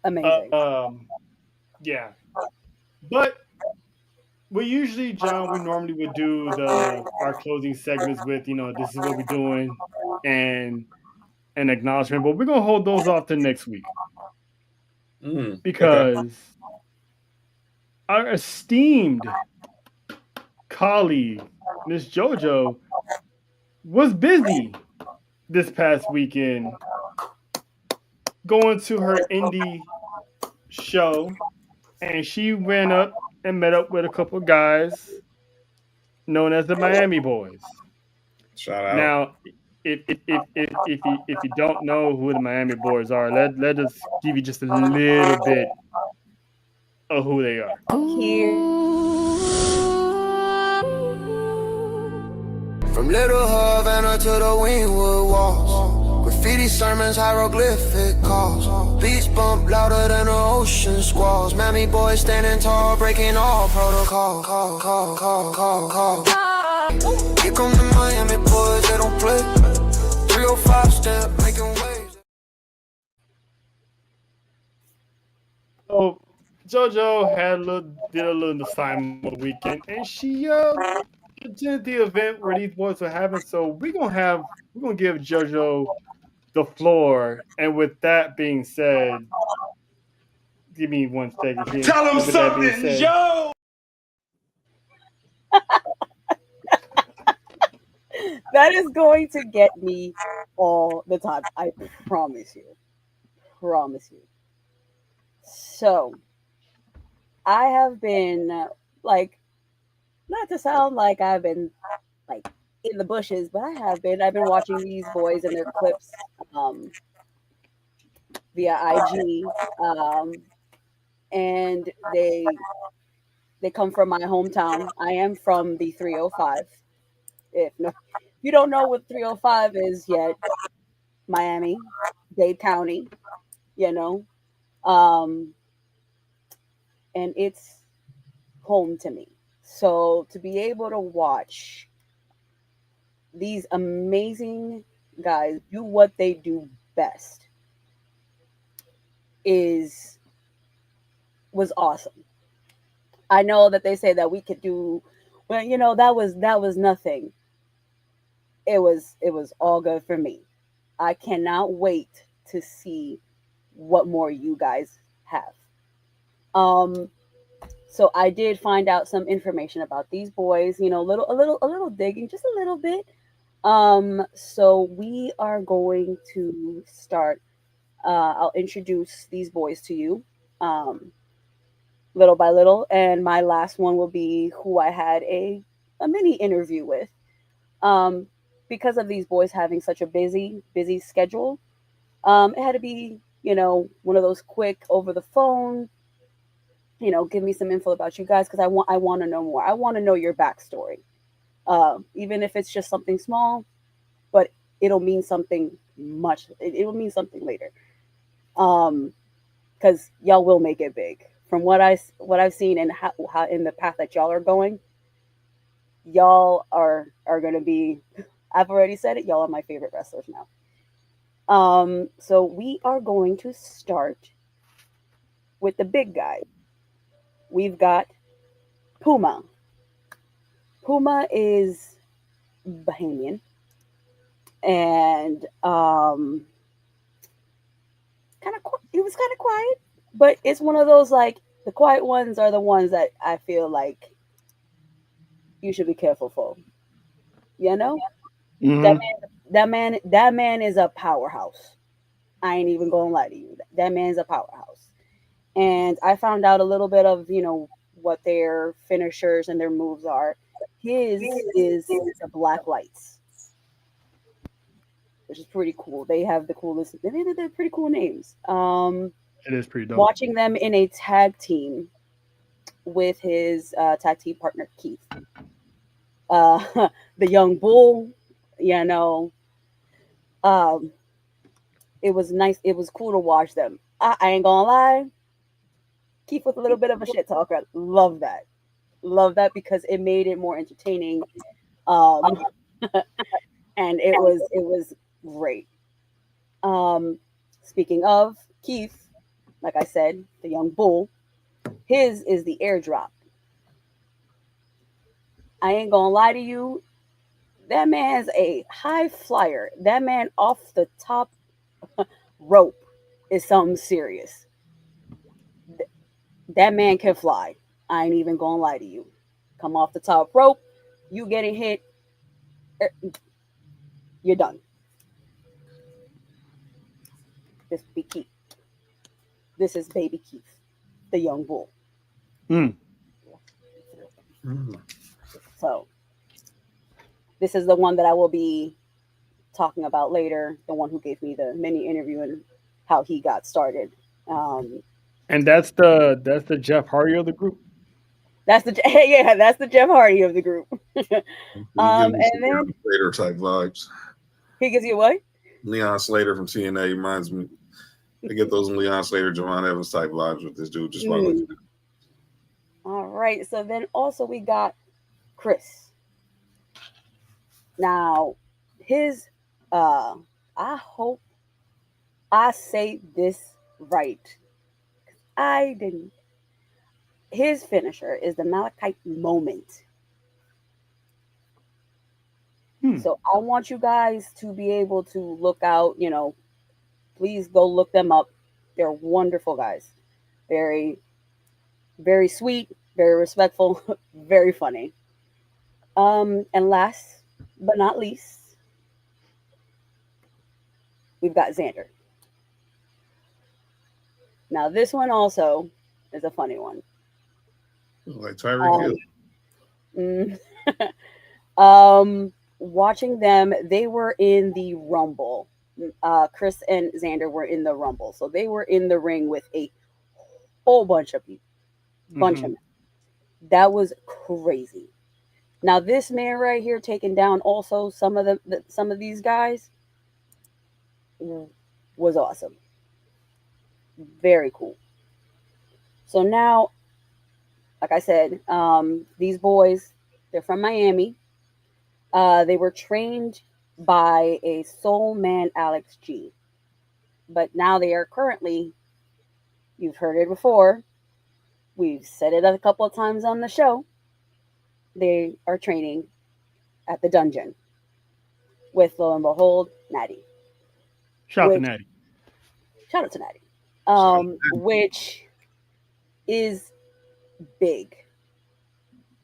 S4: Amazing.
S3: Yeah. But we usually, John, we normally would do our closing segments with, this is what we're doing and an acknowledgement, but we're gonna hold those off to next week. Because our esteemed colleague, Miss JoJo, was busy this past weekend going to her indie show, and she went up and met up with a couple of guys known as the Miami Boys.
S2: Shout out.
S3: Now, if you don't know who the Miami Boys are, let us give you just a little bit of who they are.
S6: From Little Havana to the Wingwood walls, graffiti sermons, hieroglyphic calls, beats bump louder than the ocean squalls. Miami boys standing tall, breaking all protocol. Here come the Miami boys, they don't play. 305 step, making waves.
S3: So JoJo did a little assignment on the weekend, and she attended the event where these boys were having. So we're gonna give JoJo the floor. And with that being said, Give me 1 second here.
S1: Tell him something, yo!
S4: That is going to get me all the time. I promise you. Promise you. So, I have been like, not to sound like I've been like in the bushes, but I've been watching these boys and their clips via IG, and they come from my hometown. I am from the 305. If you don't know what 305 is yet, Miami, Dade County, you know, um, and it's home to me. So to be able to watch these amazing guys do what they do best was awesome. I know that they say that we could do, well, that was nothing. It was all good for me. I cannot wait to see what more you guys have. So I did find out some information about these boys, a little digging, just a little bit. So we are going to start. I'll introduce these boys to you, little by little, and my last one will be who I had a mini interview with. Because of these boys having such a busy schedule, it had to be, one of those quick over the phone. Give me some info about you guys because I want to know more. I want to know your backstory, even if it's just something small, but it'll mean something much. It'll mean something later, because y'all will make it big. From what I've seen and how in the path that y'all are going, y'all are gonna be. I've already said it. Y'all are my favorite wrestlers now. So we are going to start with the big guy. We've got Puma. Puma is Bahamian, and he was kind of quiet, but it's one of those, like, the quiet ones are the ones that I feel like you should be careful for.
S3: Mm-hmm.
S4: That man is a powerhouse. I ain't even gonna lie to you. That man's a powerhouse. And I found out a little bit of, what their finishers and their moves are. His is the black lights, which is pretty cool. They have the coolest, they're pretty cool names.
S3: It is pretty dope.
S4: Watching them in a tag team with his tag team partner, Keith. The young bull, it was nice. It was cool to watch them. I ain't gonna lie. Keith with a little bit of a shit talker. Love that. Love that because it made it more entertaining. And it was great. Speaking of Keith, like I said, the young bull, his is the airdrop. I ain't gonna lie to you. That man's a high flyer. That man off the top rope is something serious. That man can fly. I ain't even gonna lie to you. Come off the top rope, you getting hit, you're done. This be Keith. This is baby Keith, the young bull. So this is the one that I will be talking about later. The one who gave me the mini interview and how he got started.
S3: And that's the Jeff Hardy of the group.
S4: That's the Jeff Hardy of the group. And then
S2: Slater type vibes.
S4: He gives you what?
S2: Leon Slater from TNA reminds me. I get those Leon Slater, Javon Evans type vibes with this dude. Just
S4: All right. So then also we got Chris. Now, his I hope I say this right. I didn't. His finisher is the Malachite moment. So I want you guys to be able to look out, please go look them up. They're wonderful guys. Very, very sweet, very respectful, very funny. And last but not least, we've got Xander. Now, this one also is a funny one.
S2: Like Tyreek Hill.
S4: Watching them, they were in the Rumble. Chris and Xander were in the Rumble, so they were in the ring with a whole bunch of people, bunch of men. That was crazy. Now, this man right here taking down also some of some of these guys was awesome. Very cool. So now, like I said, these boys, they're from Miami. They were trained by a soul man, Alex G. But now they are currently, you've heard it before, we've said it a couple of times on the show, they are training at the dungeon with, lo and behold, Natty.
S3: Shout out to Natty.
S4: Shout out to Natty. Which is big.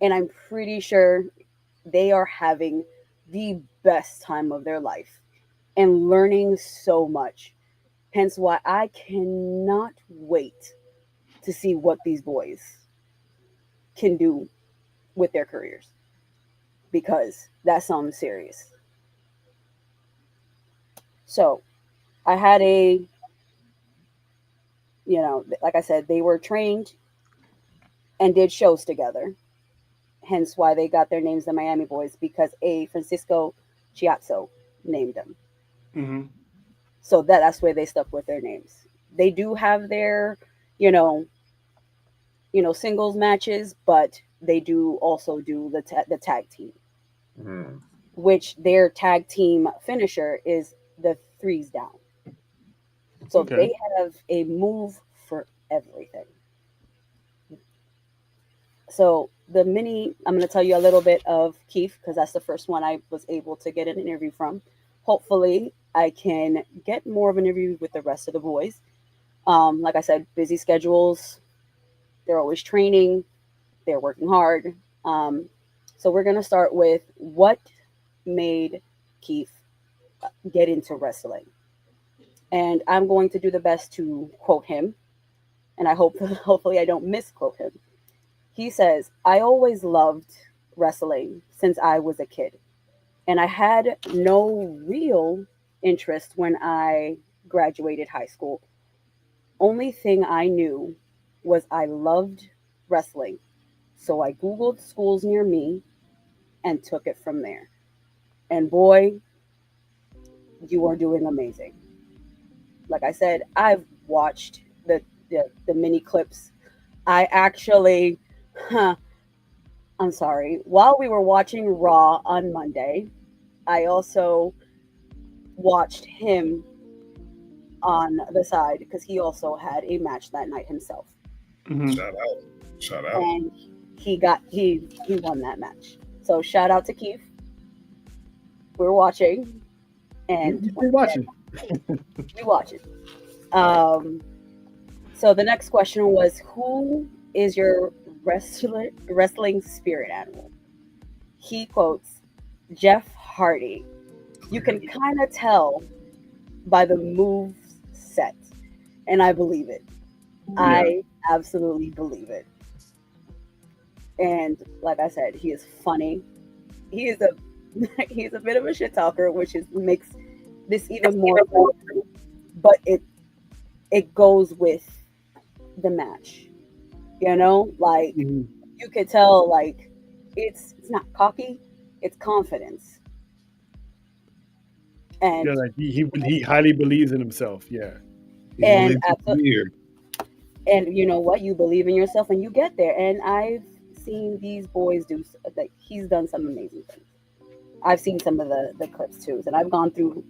S4: And I'm pretty sure they are having the best time of their life and learning so much. Hence why I cannot wait to see what these boys can do with their careers, because that sounds serious. So I had like I said, they were trained and did shows together. Hence why they got their names, the Miami Boys, because Francisco Chiazzo named them.
S3: Mm-hmm.
S4: So that's where they stuck with their names. They do have their, singles matches, but they do also do the tag team, which their tag team finisher is the threes down. So they have a move for everything. So I'm going to tell you a little bit of Keith, because that's the first one I was able to get an interview from. Hopefully I can get more of an interview with the rest of the boys. Like I said, busy schedules. They're always training. They're working hard. So we're going to start with what made Keith get into wrestling. And I'm going to do the best to quote him. And hopefully I don't misquote him. He says, "I always loved wrestling since I was a kid. And I had no real interest when I graduated high school. Only thing I knew was I loved wrestling. So I Googled schools near me and took it from there. And boy, you are doing amazing." Like I said, I've watched the mini clips. I actually, I'm sorry, while we were watching Raw on Monday, I also watched him on the side because he also had a match that night himself.
S2: Mm-hmm. Shout out.
S4: And he won that match. So shout out to Keith. We're watching. And
S3: we're watching.
S4: You watch it. So the next question was, who is your wrestling spirit animal? He quotes Jeff Hardy. You can kind of tell by the moves set, and I believe it. Yeah. I absolutely believe it. And like I said, he is funny. He's a bit of a shit talker, which makes this even more fun. But it goes with the match, like you could tell, like it's not cocky, it's confidence. And
S3: yeah, like he highly believes in himself. Yeah,
S4: and you know what, you believe in yourself and you get there. And I've seen these boys do, like, he's done some amazing things. I've seen some of the clips too, and I've gone through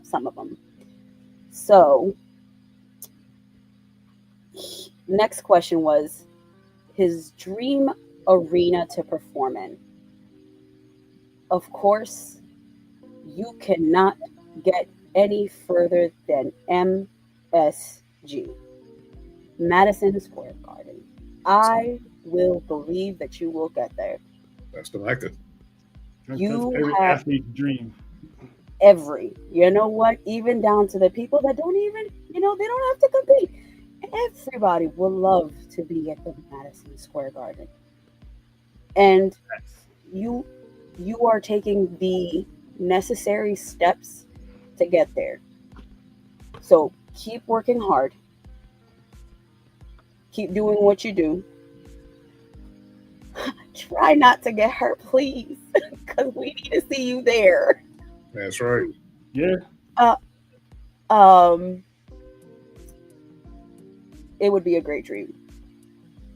S4: some of them. So next question was his dream arena to perform in. Of course, you cannot get any further than MSG. Madison Square Garden. I will believe that you will get there.
S2: That's the mecca.
S3: That's
S4: You
S3: every
S4: have
S3: athlete's dream.
S4: you know what, even down to the people that don't even, they don't have to compete. Everybody will love to be at the Madison Square Garden. And you are taking the necessary steps to get there. So keep working hard. Keep doing what you do. Try not to get hurt, please, because we need to see you there.
S2: That's right.
S3: Yeah.
S4: It would be a great dream.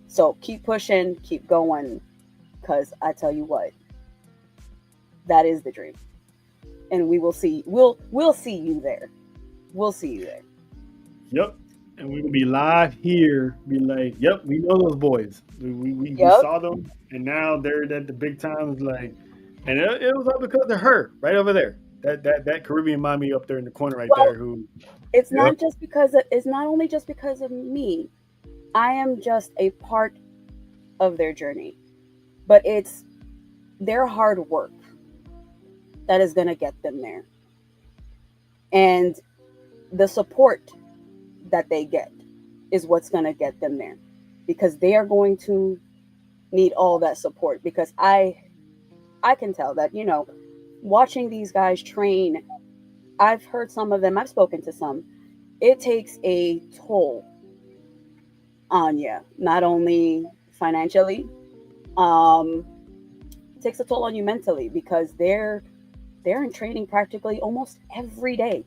S4: So keep pushing, keep going, because I tell you what, that is the dream. And we will see. We'll see you there. We'll see you there.
S3: Yep. And we will be live here. Be like, yep, we know those boys. We saw them, and now they're at the big times. Like, and it was all because of her right over there. That Caribbean mommy up there in the corner right there. Who
S4: it's not just because it's not only just because of me. I am just a part of their journey, but it's their hard work that is going to get them there, and the support that they get is what's going to get them there, because they are going to need all that support. Because I can tell that, watching these guys train, I've heard some of them, I've spoken to some, it takes a toll on you, not only financially, it takes a toll on you mentally, because they're in training practically almost every day,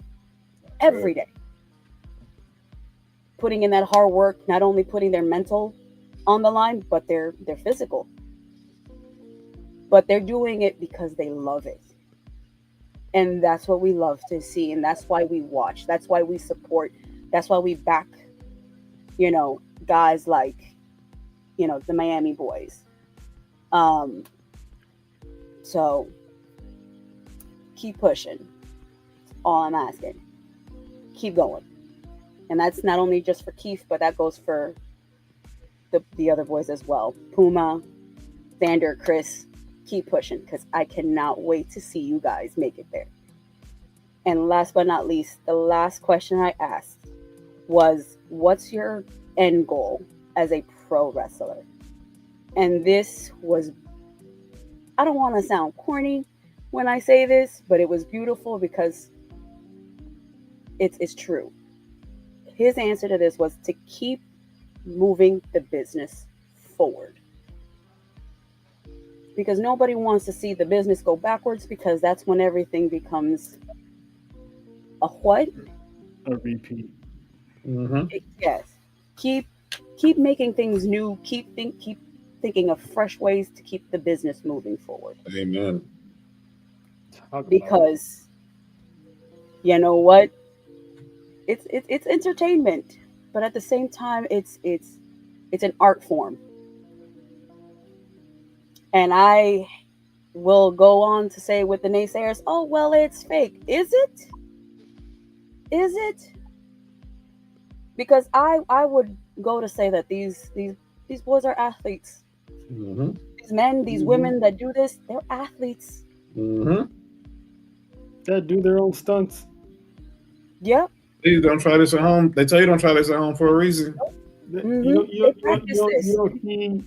S4: putting in that hard work, not only putting their mental on the line, but their physical. But they're doing it because they love it. And that's what we love to see. And that's why we watch. That's why we support. That's why we back, guys like, the Miami boys. So keep pushing. That's all I'm asking. Keep going. And that's not only just for Keith, but that goes for the other boys as well. Puma, Xander, Chris, keep pushing, because I cannot wait to see you guys make it there. And last but not least, the last question I asked was, what's your end goal as a pro wrestler? And this was, I don't want to sound corny when I say this, but it was beautiful because it's true. His answer to this was to keep moving the business forward. Because nobody wants to see the business go backwards, because that's when everything becomes a what?
S3: A repeat.
S2: Mm-hmm.
S4: Yes. Keep making things new. Keep thinking of fresh ways to keep the business moving forward.
S2: Amen.
S4: Because you know what? It's entertainment, but at the same time, it's an art form. And I will go on to say with the naysayers, oh, well, it's fake. Is it? Is it? Because I would go to say that these boys are athletes.
S2: Mm-hmm.
S4: These men, these women that do this, they're athletes.
S2: Mm-hmm.
S3: That do their own stunts.
S4: Yep.
S2: You don't try this at home. They tell you don't try this at home for a reason.
S4: Mm-hmm.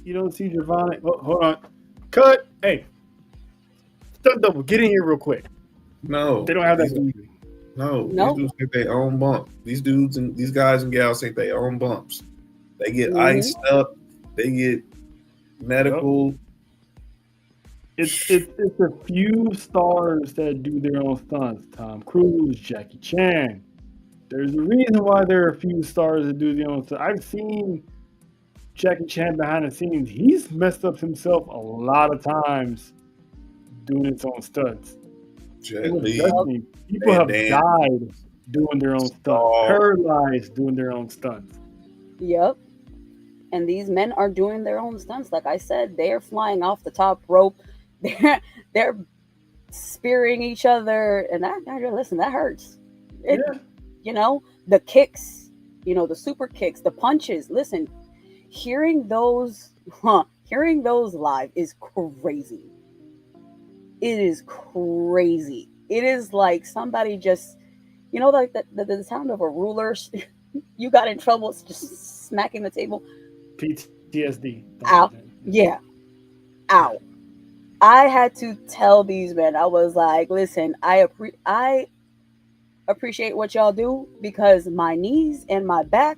S3: You don't see Giovanni. Oh, hold on. Cut. Hey. Stunt double. Get in here real quick.
S2: No.
S3: They don't have that easy.
S2: No. These dudes take their own bump. These dudes and these guys and gals take their own bumps. They get iced up. They get medical.
S3: It's a few stars that do their own stunts. Tom Cruise, Jackie Chan. There's a reason why there are a few stars that do their own stunts. I've seen Jackie Chan behind the scenes. He's messed up himself a lot of times doing his own stunts. People have died doing their own stunts. Paralyzed doing their own stunts.
S4: Yep. And these men are doing their own stunts. Like I said, they're flying off the top rope. They're spearing each other, and that hurts. The kicks, the super kicks, the punches. Listen, hearing those live is crazy. It is crazy. It is like somebody just, like the sound of a ruler. You got in trouble just smacking the table.
S3: PTSD.
S4: Ow. Yeah. Ow. I had to tell these men, I was like, listen, I appreciate what y'all do because my knees and my back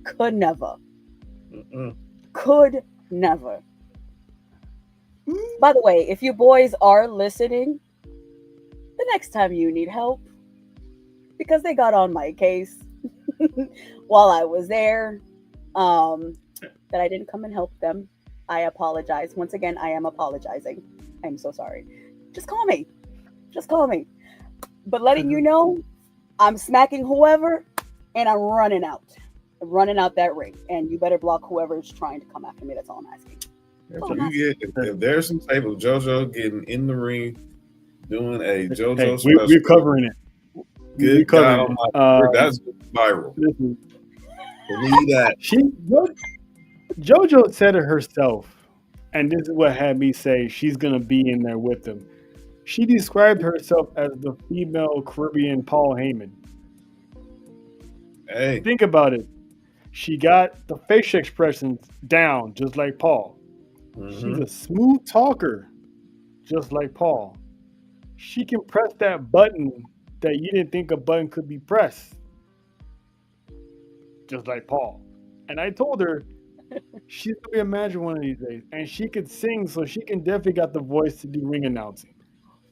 S4: could never. Could never. By the way, if you boys are listening, the next time you need help, because they got on my case while I was there, that I didn't come and help them, I apologize. Once again, I am apologizing. I'm so sorry. Just call me. But letting you know, I'm smacking whoever, and I'm running out. That ring, and you better block whoever's trying to come after me. That's all I'm asking.
S2: If there's some type of JoJo getting in the ring, doing a JoJo special,
S3: we're covering it.
S2: Good God Almighty, that's viral.
S3: Listen,
S2: Believe that.
S3: JoJo said it herself, and this is what had me say she's gonna be in there with them. She described herself as the female Caribbean Paul Heyman.
S2: Hey,
S3: think about it. She got the facial expressions down, just like Paul. She's a smooth talker, just like Paul. She can press that button that you didn't think a button could be pressed, just like Paul. And I told her she's gonna be a manager one of these days, and she could sing, so she can definitely got the voice to do ring announcing.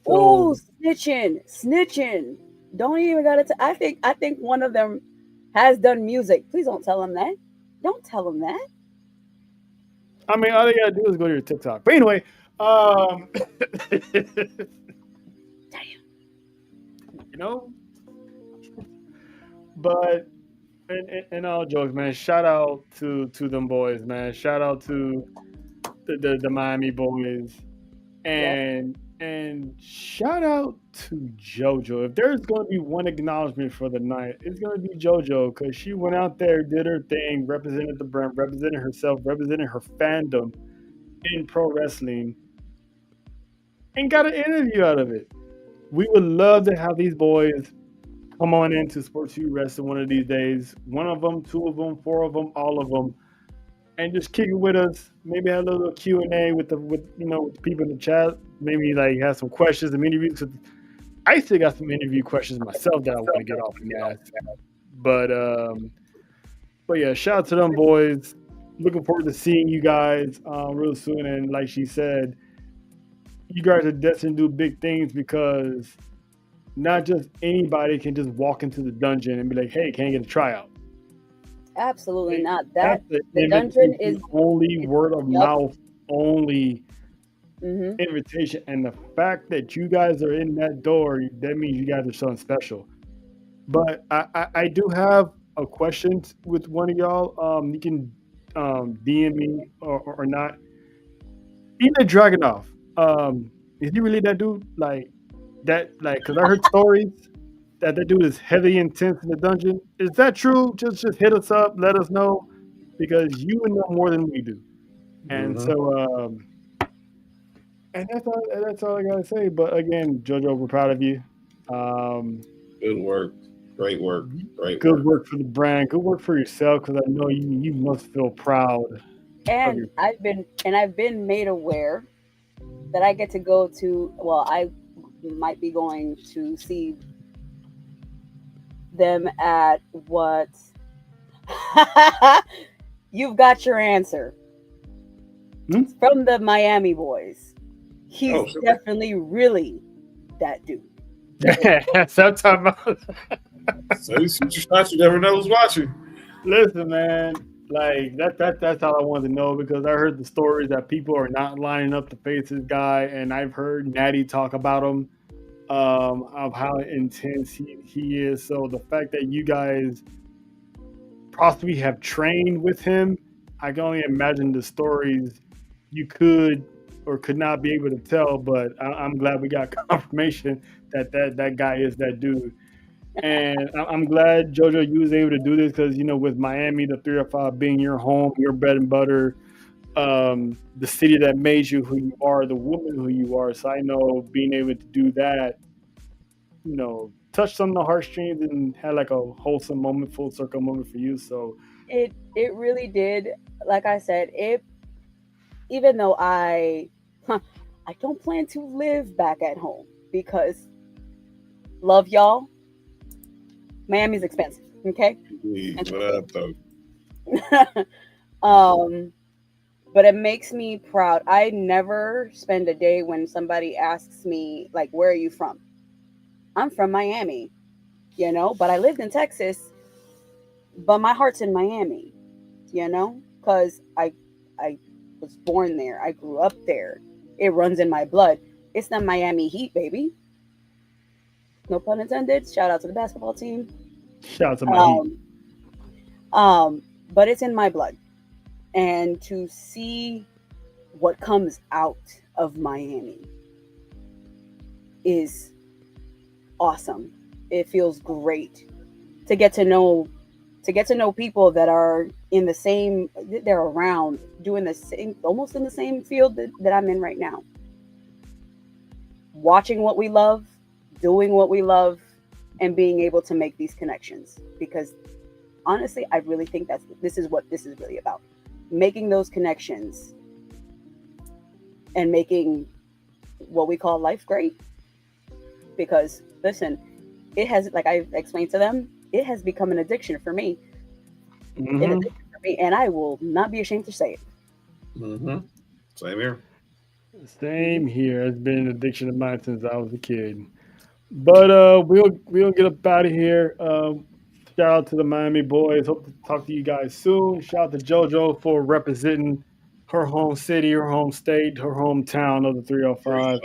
S3: So,
S4: oh, snitching! Don't even gotta. I think one of them has done music. Please don't tell him that. Don't tell him that.
S3: I mean, all they gotta do is go to your TikTok. But anyway, damn. But in all jokes, man, shout out to them boys, man. Shout out to the Miami boys, and shout out to JoJo. If there's going to be one acknowledgement for the night, it's going to be JoJo, because she went out there, did her thing, represented the brand, represented herself, represented her fandom in pro wrestling, and got an interview out of it. We would love to have these boys come on into S4UWrestling one of these days. One of them, two of them, four of them, all of them, and just kick it with us. Maybe have a little Q&A with the people in the chat. Maybe like have some questions, some interviews. I still got some interview questions myself that I want to get off the ass. But yeah, shout out to them boys. Looking forward to seeing you guys real soon. And like she said, you guys are destined to do big things, because not just anybody can just walk into the dungeon and be like, "Hey, can I get a tryout?"
S4: Absolutely not. The
S3: dungeon is only word of mouth only invitation, and the fact that you guys are in that door, that means you guys are something special. But I do have a question with one of y'all. You can DM me or not. Either Dragunov, is he really that dude? Like that? Like, because I heard stories that dude is heavily intense in the dungeon. Is that true? Just hit us up, let us know, because you know more than we do. And so, and that's all I gotta say. But again, JoJo, we're proud of you.
S2: Good work, great work,
S3: good work for the brand. Good work for yourself, because I know you must feel proud.
S4: And I've been made aware that I get to go to. Well, I might be going to see them at what? You've got your answer from the Miami boys. He's definitely really that dude.
S3: Sometimes.
S2: So you never know who's watching.
S3: Listen, man. Like that's all I wanted to know, because I heard the stories that people are not lining up to face this guy, and I've heard Natty talk about him, of how intense he is. So the fact that you guys possibly have trained with him, I can only imagine the stories you could or could not be able to tell. But I'm glad we got confirmation that guy is that dude. And I'm glad JoJo you was able to do this because with Miami, the 305 being your home, your bread and butter, the city that made you who you are, the woman who you are. So I know being able to do that, touched on the heartstrings and had like a wholesome moment, full circle moment for you. So
S4: It really did. Like I said, even though I don't plan to live back at home because love y'all, Miami's expensive. Okay. But it makes me proud. I never spend a day when somebody asks me like, "Where are you from?" I'm from Miami, but I lived in Texas, but my heart's in Miami, because I was born there. I grew up there. It runs in my blood. It's the Miami Heat, baby. No pun intended. Shout out to the basketball team.
S3: Shout out to my Heat.
S4: But it's in my blood. And to see what comes out of Miami is awesome. It feels great to get to know people that are in the same, they're around doing the same, almost in the same field that I'm in right now. Watching what we love, doing what we love, and being able to make these connections. Because honestly, I really think this is what this is really about. Making those connections and making what we call life great. Because listen, it has, like I explained to them, it has become an addiction for me.
S3: Mm-hmm.
S4: An addiction for me, and I will not be ashamed to say it.
S2: Mm-hmm. Same here.
S3: Same here. It's been an addiction of mine since I was a kid. But we'll get up out of here. Shout out to the Miami boys. Hope to talk to you guys soon. Shout out to JoJo for representing her home city, her home state, her hometown of the 305.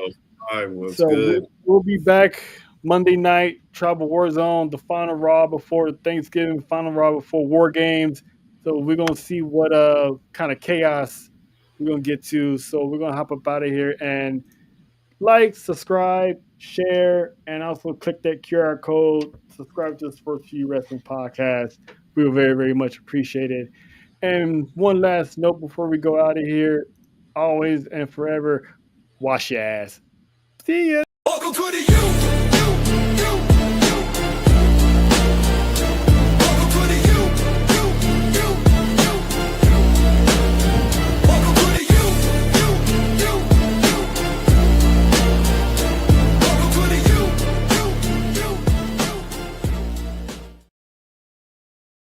S2: Was
S3: so
S2: good.
S3: We'll be back Monday night, Tribal Warzone, the final Raw before Thanksgiving, final Raw before War Games. So we're gonna see what kind of chaos we're gonna get to. So we're gonna hop up out of here and like, subscribe, share, and also click that QR code. Subscribe to the S4UWrestling podcast. We will very, very much appreciate it. And one last note before we go out of here, always and forever, wash your ass. See ya.
S1: Welcome to the